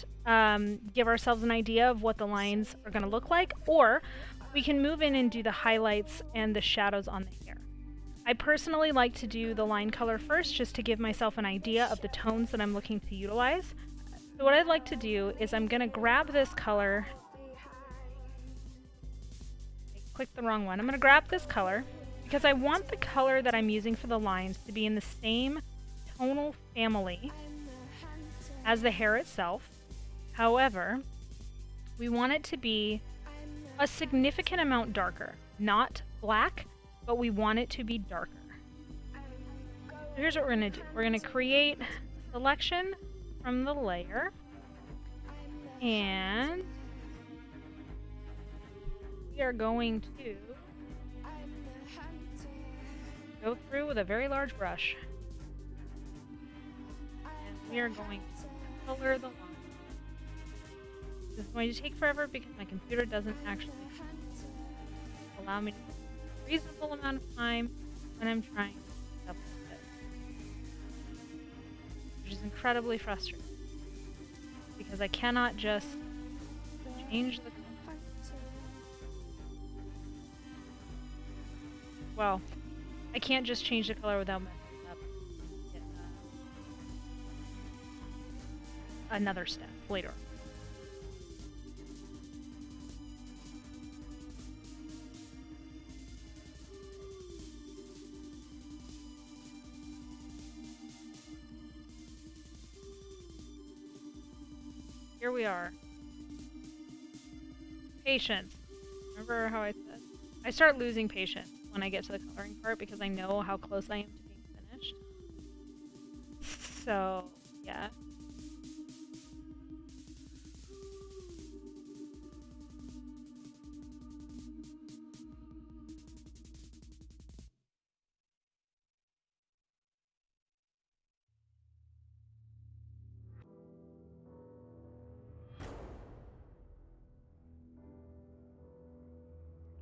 give ourselves an idea of what the lines are going to look like, or we can move in and do the highlights and the shadows on the hair. I personally like to do the line color first, just to give myself an idea of the tones that I'm looking to utilize. So what I'd like to do is I'm going to grab this color. I clicked the wrong one. I'm going to grab this color because I want the color that I'm using for the lines to be in the same tonal family as the hair itself. However, we want it to be a significant amount darker. Not black, but we want it to be darker. So here's what we're going to do. We're going to create a selection from the layer, and we are going to go through with a very large brush, and we are going to color the line. This is going to take forever because my computer doesn't actually allow me to take a reasonable amount of time when I'm trying to set up this, which is incredibly frustrating because I cannot just change the color. Well, I can't just change the color without messing up another step later. Here we are. Patience. Remember how I said? I start losing patience when I get to the coloring part because I know how close I am to being finished. So, yeah.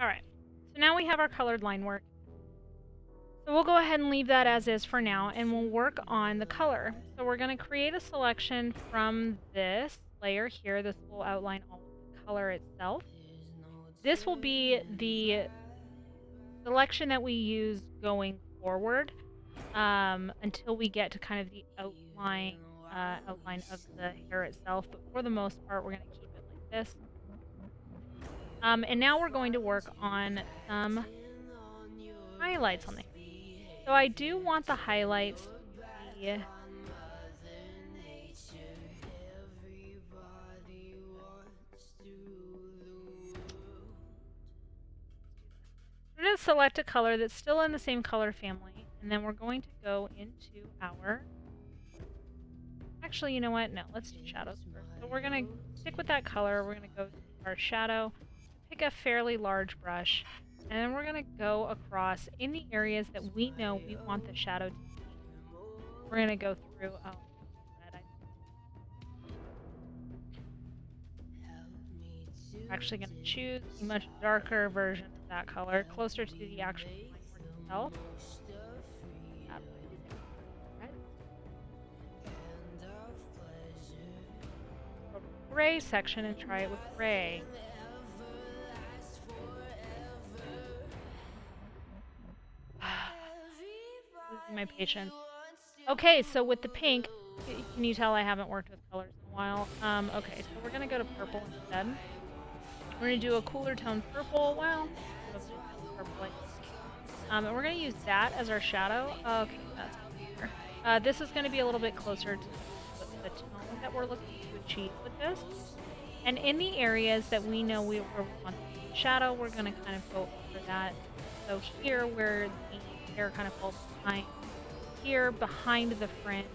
Alright, so now we have our colored line work. So we'll go ahead and leave that as is for now, and we'll work on the color. So we're going to create a selection from this layer here. This will outline all of the color itself. This will be the selection that we use going forward until we get to kind of the outline of the hair itself. But for the most part, we're going to keep it like this. And now we're going to work on some highlights on the hair. So I do want the highlights to be we're going to select a color that's still in the same color family, and then we're going to go into our... Actually, you know what? No, let's do shadows first. So we're going to stick with that color. We're going to go to our shadow, pick a fairly large brush, and then we're going to go across in the areas that we know we want the shadow to be. We're going to go through... Oh, red. I'm actually going to choose a much darker version of that color, closer to the actual line work itself. Gray section and try it with gray. Losing my patience. Okay, so with the pink, can you tell I haven't worked with colors in a while? Okay, so we're gonna go to purple instead. We're gonna do a cooler tone purple. Well, purple. And we're gonna use that as our shadow. Okay, that's better. This is gonna be a little bit closer to the tone that we're looking to achieve with this. And in the areas that we know where we want the shadow, we're going to kind of go over that. So here, where the hair kind of falls behind, here behind the fringe,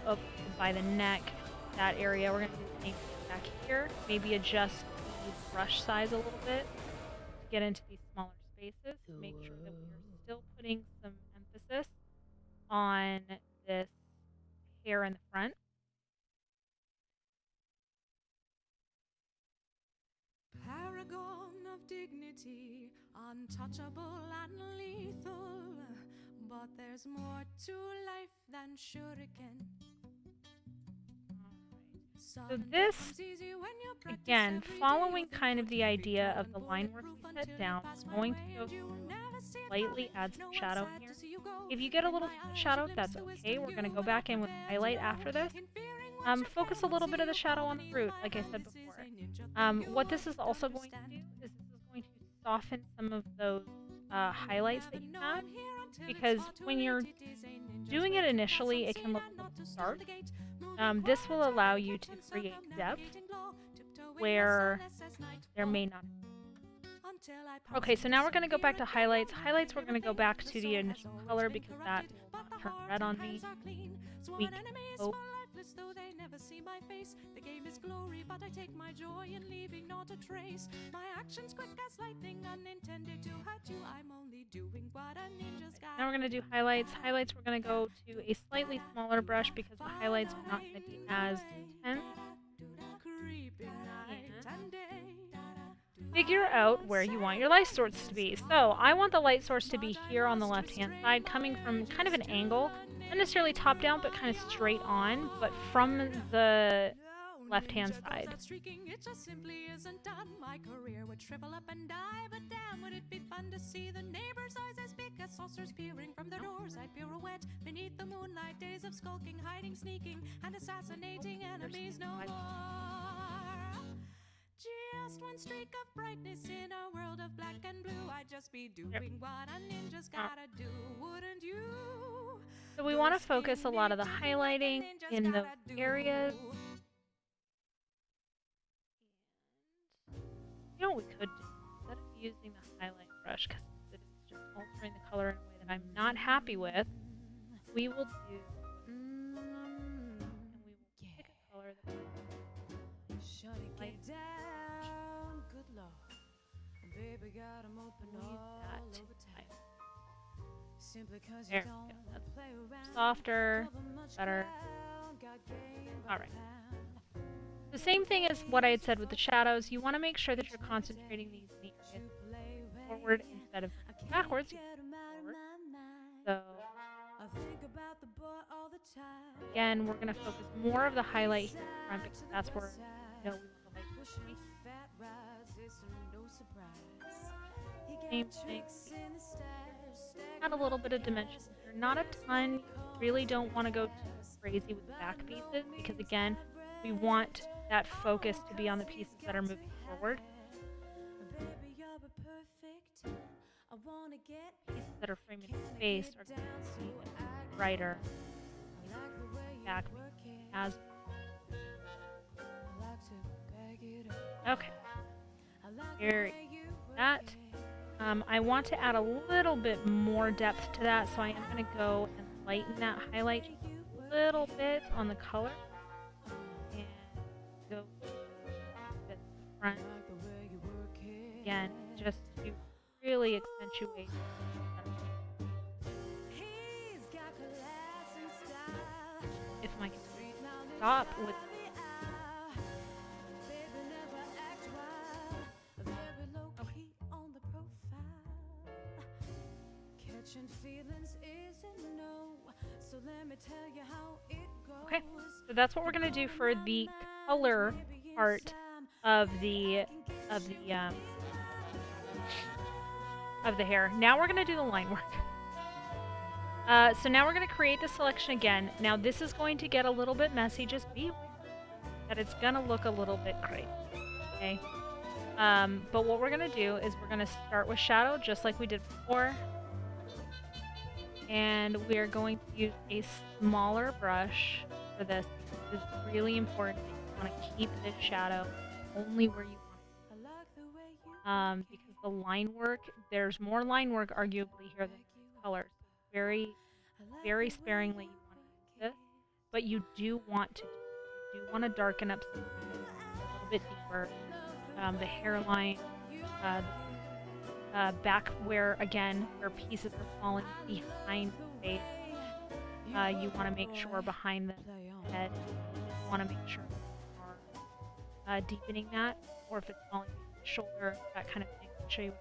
up by the neck, that area, we're going to do the same thing back here. Maybe adjust the brush size a little bit to get into these smaller spaces to make sure that we are still putting some emphasis on this hair in the front. Paragon of dignity, untouchable and lethal, but there's more to life than shuriken. So this, again, following kind of the idea of the line work we set down, we're going to go slightly add some shadow here. If you get a little shadow, that's okay. We're going to go back in with highlight after this. Focus a little bit of the shadow on the root, like I said before. What this is also going to do is this is going to soften some of those highlights that you have, because when you're doing it initially, it can look a little dark. This will allow you to create depth where there may not be. Okay, so now we're going to go back to highlights. Highlights, we're going to go back to the initial color because that will not turn red on me. We can hope. Though they never see my face, the game is glory, but I take my joy in leaving not a trace. My actions quick as lightning, unintended to hurt you. I'm only doing what a ninja's got. Now we're going to do highlights. Highlights, we're going to go to a slightly smaller brush because the highlights are not going to be as intense. Figure out where you want your light source to be. So I want the light source to be here on the left-hand side, coming from kind of an angle, not necessarily top down, but kind of straight on, but from the left-hand side. It just simply isn't done. My career would shrivel up and die, but damn, would it be fun to see the neighbors' eyes as big as saucers peering from their doors. I'd pirouette beneath the moonlight, days of skulking, hiding, sneaking, and assassinating enemies no more. Just one streak of brightness in a world of black and blue. I'd just be doing what a ninja's gotta do, wouldn't you? So we want to focus a lot of the highlighting in those areas. You know what we could do? Instead of using the highlight brush, because it is just altering the color in a way that I'm not happy with, we will do... and we will pick a color that we like. Good Lord. Baby got 'em open all over town. Simply 'cause you don't play around. Softer, better. Alright. The same thing as what I had said with the shadows. You want to make sure that you're concentrating these in the areas forward instead of backwards. Forward. So again, we're going to focus more of the highlight here in front because that's where we want the light to be. same thing. Add a little bit of dimension here. Not a ton. You really don't want to go too crazy with the back pieces because, again, we want that focus to be on the pieces that are moving forward. Pieces that are framing in space are going to be brighter. Back as okay. Here, that. I want to add a little bit more depth to that, so I am going to go and lighten that highlight just a little bit on the color. And go to the front. Again, just to really accentuate. If I can stop with okay, so that's what we're gonna do for the color part of the hair. Now we're gonna do the line work. So now we're gonna create the selection again. Now this is going to get a little bit messy. Just be aware that it's gonna look a little bit crazy. Okay. But what we're gonna do is we're gonna start with shadow just like we did before. And we're going to use a smaller brush for this. This is really important that you want to keep this shadow only where you want it. Because the line work, there's more line work arguably here than colors. Very, very sparingly you want to use this. But you do want to darken up some a little bit deeper. The hairline, back where pieces are falling behind the face. You want to make sure behind the head, you want to make sure you are deepening that, or if it's falling behind the shoulder, that kind of thing. I'll show you.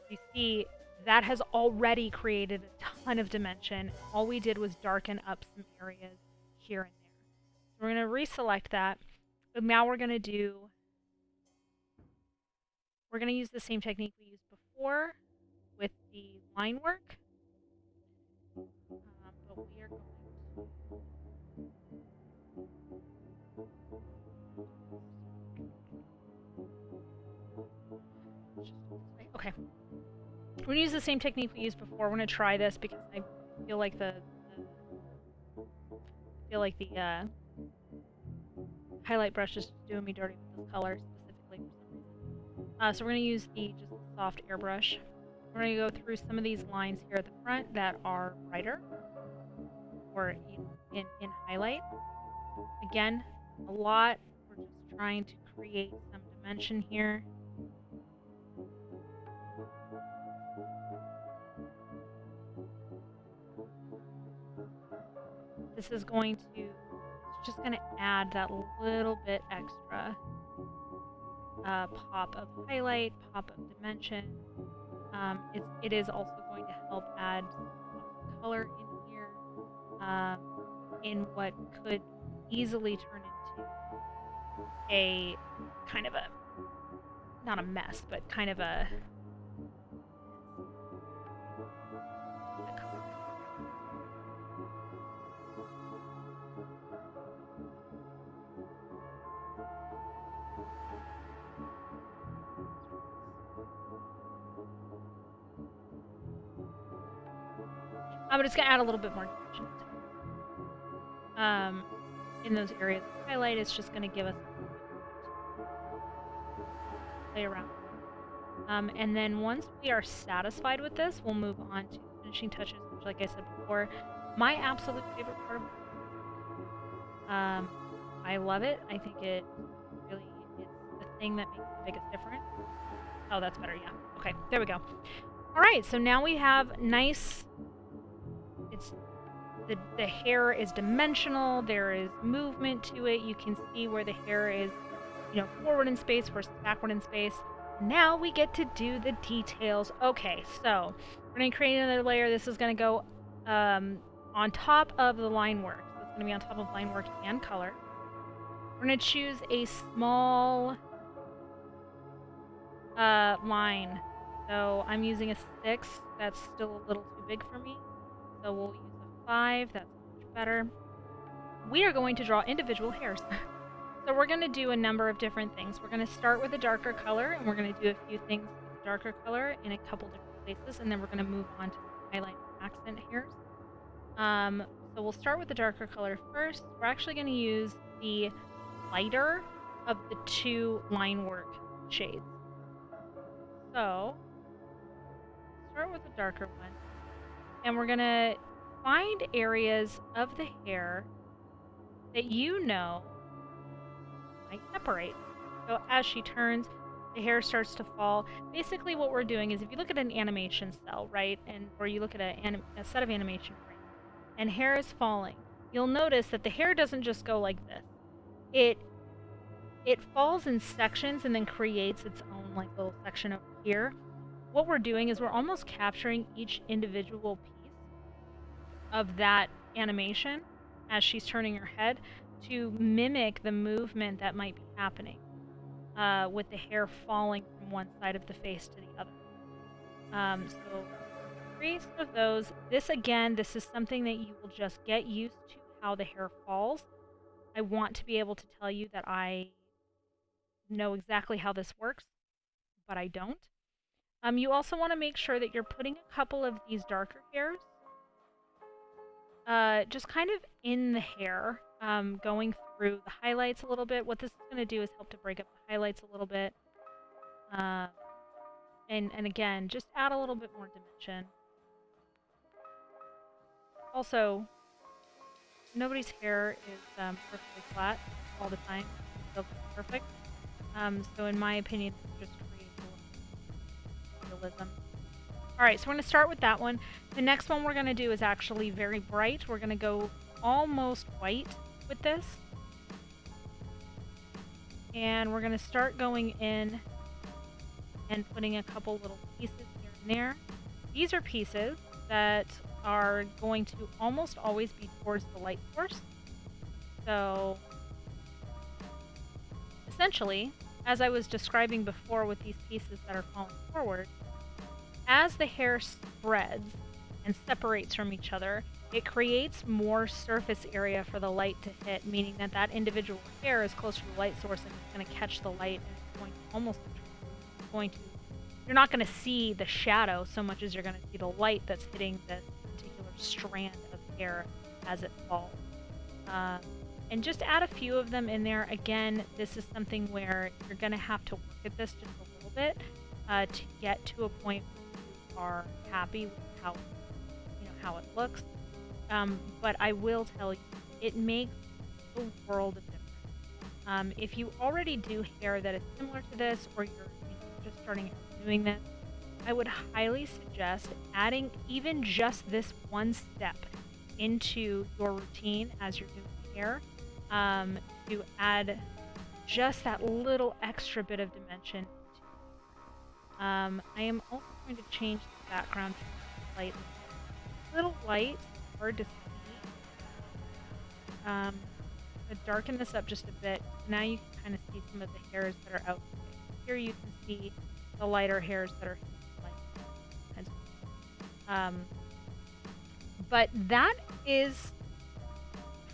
You see, that has already created a ton of dimension. All we did was darken up some areas here and there. We're going to reselect that, but now we're going to use the same technique we used before with the line work. But we are going to... Okay. We're going to use the same technique we used before. We're going to try this because I feel like the highlight brush is doing me dirty with this color specifically for some reason. So we're going to use the soft airbrush. We're going to go through some of these lines here at the front that are brighter or in highlight. Again, a lot. We're just trying to create some dimension here. This is just going to add that little bit extra pop of highlight, pop of dimension. It is also going to help add some color in here, in what could easily turn into a kind of a, not a mess, but kind of a but it's going to add a little bit more dimension in those areas of highlight. It's just going to give us play around. And then once we are satisfied with this, we'll move on to finishing touches, which, like I said before, my absolute favorite part of it. I love it. I think it really is the thing that makes the biggest difference. Oh, that's better, yeah. Okay, there we go. Alright, so now we have nice... The hair is dimensional, there is movement to it, you can see where the hair is, forward in space versus backward in space. Now we get to do the details. Okay, so we're going to create another layer. This is going to go on top of the line work. So it's going to be on top of line work and color. We're going to choose a small line So I'm using a 6. That's still a little too big for me. So we'll use a 5. That's much better. We are going to draw individual hairs. So we're going to do a number of different things. We're going to start with a darker color, and we're going to do a few things with the darker color in a couple different places, and then we're going to move on to highlight accent hairs. So we'll start with the darker color first. We're actually going to use the lighter of the 2 line work shades. So start with the darker one, and we're going to find areas of the hair that you know might separate. So as she turns, the hair starts to fall. Basically what we're doing is if you look at an animation cell, right, or you look at a set of animation frames, and hair is falling, you'll notice that the hair doesn't just go like this. It falls in sections and then creates its own like little section over here. What we're doing is we're almost capturing each individual piece of that animation as she's turning her head to mimic the movement that might be happening with the hair falling from one side of the face to the other. So create some of those. This is something that you will just get used to, how the hair falls. I want to be able to tell you that I know exactly how this works, but I don't. You also want to make sure that you're putting a couple of these darker hairs just kind of in the hair, going through the highlights a little bit. What this is going to do is help to break up the highlights a little bit. And again, just add a little bit more dimension. Also, nobody's hair is perfectly flat all the time. It's perfect. So in my opinion, it just creates a little realism. Alright, so we're going to start with that one. The next one we're going to do is actually very bright. We're going to go almost white with this. And we're going to start going in and putting a couple little pieces here and there. These are pieces that are going to almost always be towards the light source. So essentially, as I was describing before with these pieces that are falling forward, as the hair spreads and separates from each other, it creates more surface area for the light to hit, meaning that that individual hair is closer to the light source and it's going to catch the light and it's going to you're not going to see the shadow so much as you're going to see the light that's hitting this particular strand of hair as it falls. And just add a few of them in there. Again, this is something where you're going to have to work at this just a little bit to get to a point are happy with how it looks, but I will tell you, it makes a world of difference. If you already do hair that is similar to this, or you're just starting out doing this, I would highly suggest adding even just this one step into your routine as you're doing hair, to add just that little extra bit of dimension. I am also going to change the background to light. A little white, hard to see. I'm going to darken this up just a bit. Now you can kind of see some of the hairs that are out. Here you can see the lighter hairs that are light. But that is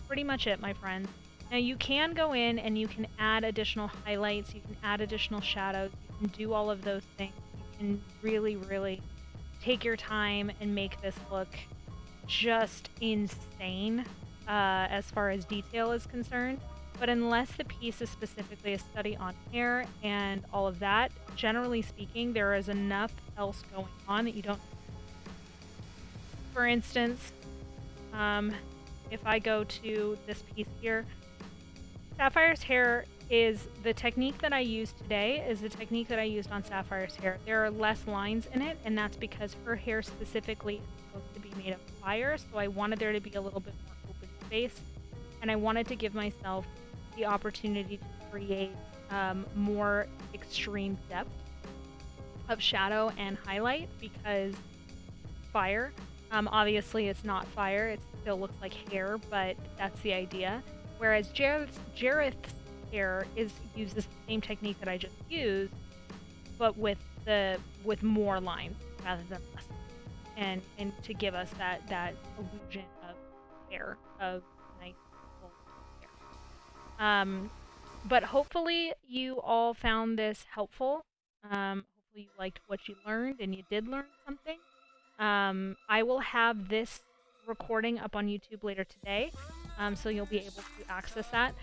pretty much it, my friends. Now you can go in and you can add additional highlights, you can add additional shadows, you can do all of those things. You can really, really take your time and make this look just insane as far as detail is concerned. But unless the piece is specifically a study on hair and all of that, generally speaking, there is enough else going on that you don't. For instance, if I go to this piece here, Sapphire's hair is the technique that I used today is the technique that I used on Sapphire's hair. There are less lines in it, and that's because her hair specifically is supposed to be made of fire, so I wanted there to be a little bit more open space, and I wanted to give myself the opportunity to create more extreme depth of shadow and highlight, because fire, obviously it's not fire, it still looks like hair, but that's the idea. Whereas Jareth's hair uses the same technique that I just used, but with with more lines rather than less, and to give us that illusion of hair, of nice full hair. But hopefully you all found this helpful. Hopefully you liked what you learned and you did learn something. I will have this recording up on YouTube later today, so you'll be able to access that.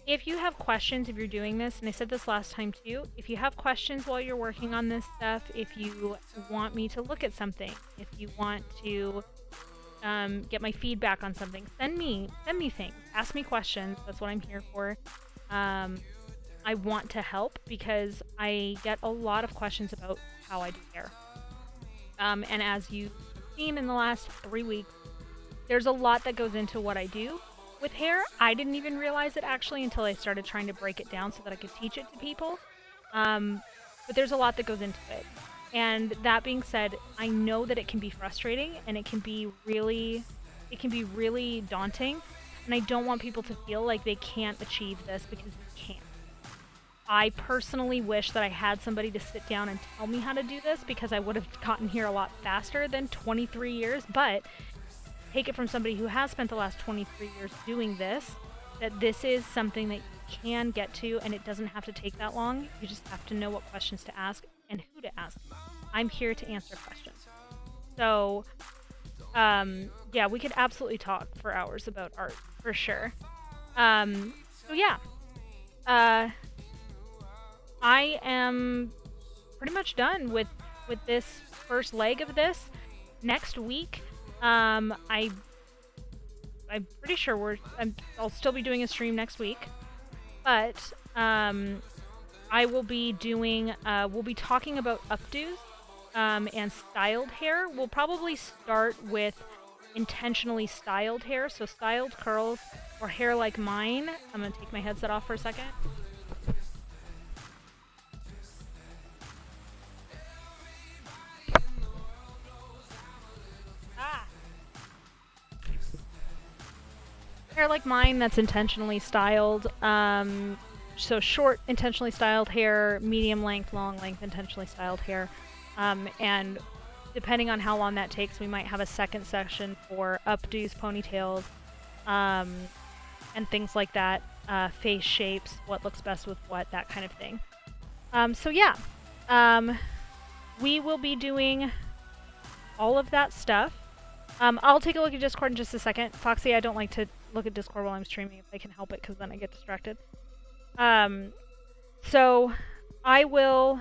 If you have questions, if you're doing this, and I said this last time too, if you have questions while you're working on this stuff, if you want me to look at something, if you want to get my feedback on something, send me things, ask me questions. That's what I'm here for. I want to help because I get a lot of questions about how I do hair. And as you've seen in the last 3 weeks, there's a lot that goes into what I do with hair. I didn't even realize it actually until I started trying to break it down so that I could teach it to people. But there's a lot that goes into it. And that being said, I know that it can be frustrating and it can be really daunting. And I don't want people to feel like they can't achieve this, because you can't. I personally wish that I had somebody to sit down and tell me how to do this, because I would have gotten here a lot faster than 23 years. But take it from somebody who has spent the last 23 years doing this, that this is something that you can get to, and it doesn't have to take that long. You just have to know what questions to ask and who to ask. I'm here to answer questions. So, yeah, we could absolutely talk for hours about art, for sure. So yeah. I am pretty much done with this first leg of this. Next week, I'm pretty sure I'll still be doing a stream next week, but I will be doing we'll be talking about updos and styled hair. We'll probably start with intentionally styled hair, so styled curls or hair like mine. I'm gonna take my headset off for a second. Hair like mine that's intentionally styled. So short, intentionally styled hair, medium length, long length, intentionally styled hair. And depending on how long that takes, we might have a second section for updos, ponytails, and things like that. Face shapes, what looks best with what, that kind of thing. So yeah, we will be doing all of that stuff. I'll take a look at Discord in just a second. Foxy, I don't like to look at Discord while I'm streaming if I can help it, because then I get distracted. So I will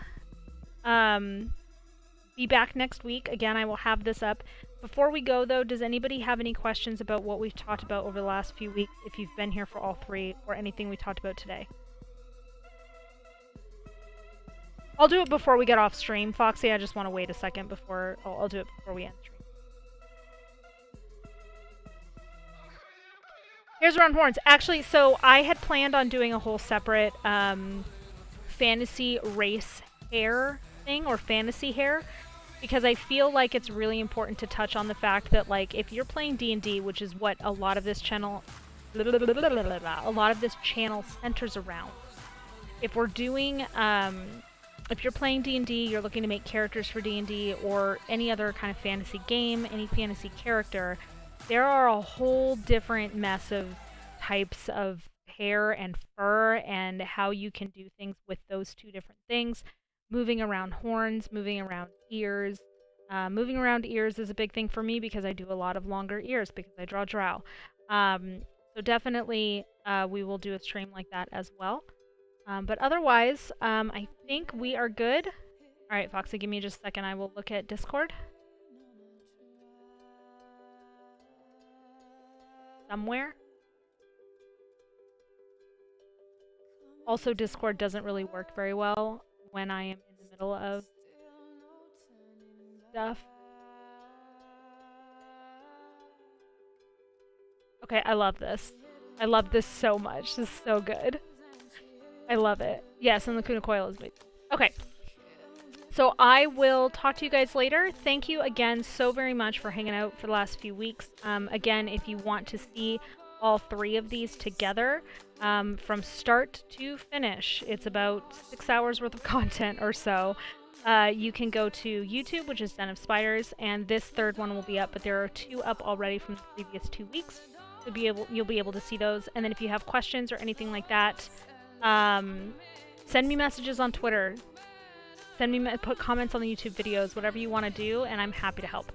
be back next week. Again, I will have this up. Before we go, though, does anybody have any questions about what we've talked about over the last few weeks, if you've been here for all three, or anything we talked about today? I'll do it before we get off stream, Foxy. I just want to wait a second before... I'll do it before we end stream. Here's around horns. Actually, so I had planned on doing a whole separate fantasy race hair thing, or fantasy hair, because I feel like it's really important to touch on the fact that, like, if you're playing D&D, which is what a lot of this channel centers around. If we're doing, if you're playing D&D, you're looking to make characters for D&D or any other kind of fantasy game, any fantasy character, there are a whole different mess of types of hair and fur and how you can do things with those two different things. Moving around horns, moving around ears. Moving around ears is a big thing for me because I do a lot of longer ears because I draw drow. So definitely we will do a stream like that as well. But otherwise, I think we are good. Alright, Foxy, give me just a second. I will look at Discord. Somewhere. Also, Discord doesn't really work very well when I am in the middle of stuff. Okay, I love this. I love this so much. This is so good. I love it. Yes, and the Kuna Coil is amazing. Okay. So I will talk to you guys later. Thank you again so very much for hanging out for the last few weeks. Again, if you want to see all three of these together, from start to finish, it's about 6 hours worth of content or so. you can go to YouTube, which is Den of Spiders, and this third one will be up, but there are 2 up already from the previous 2 weeks. You'll be able to see those. And then if you have questions or anything like that, send me messages on Twitter. Put comments on the YouTube videos, whatever you want to do, and I'm happy to help.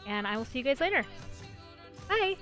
And I will see you guys later. Bye!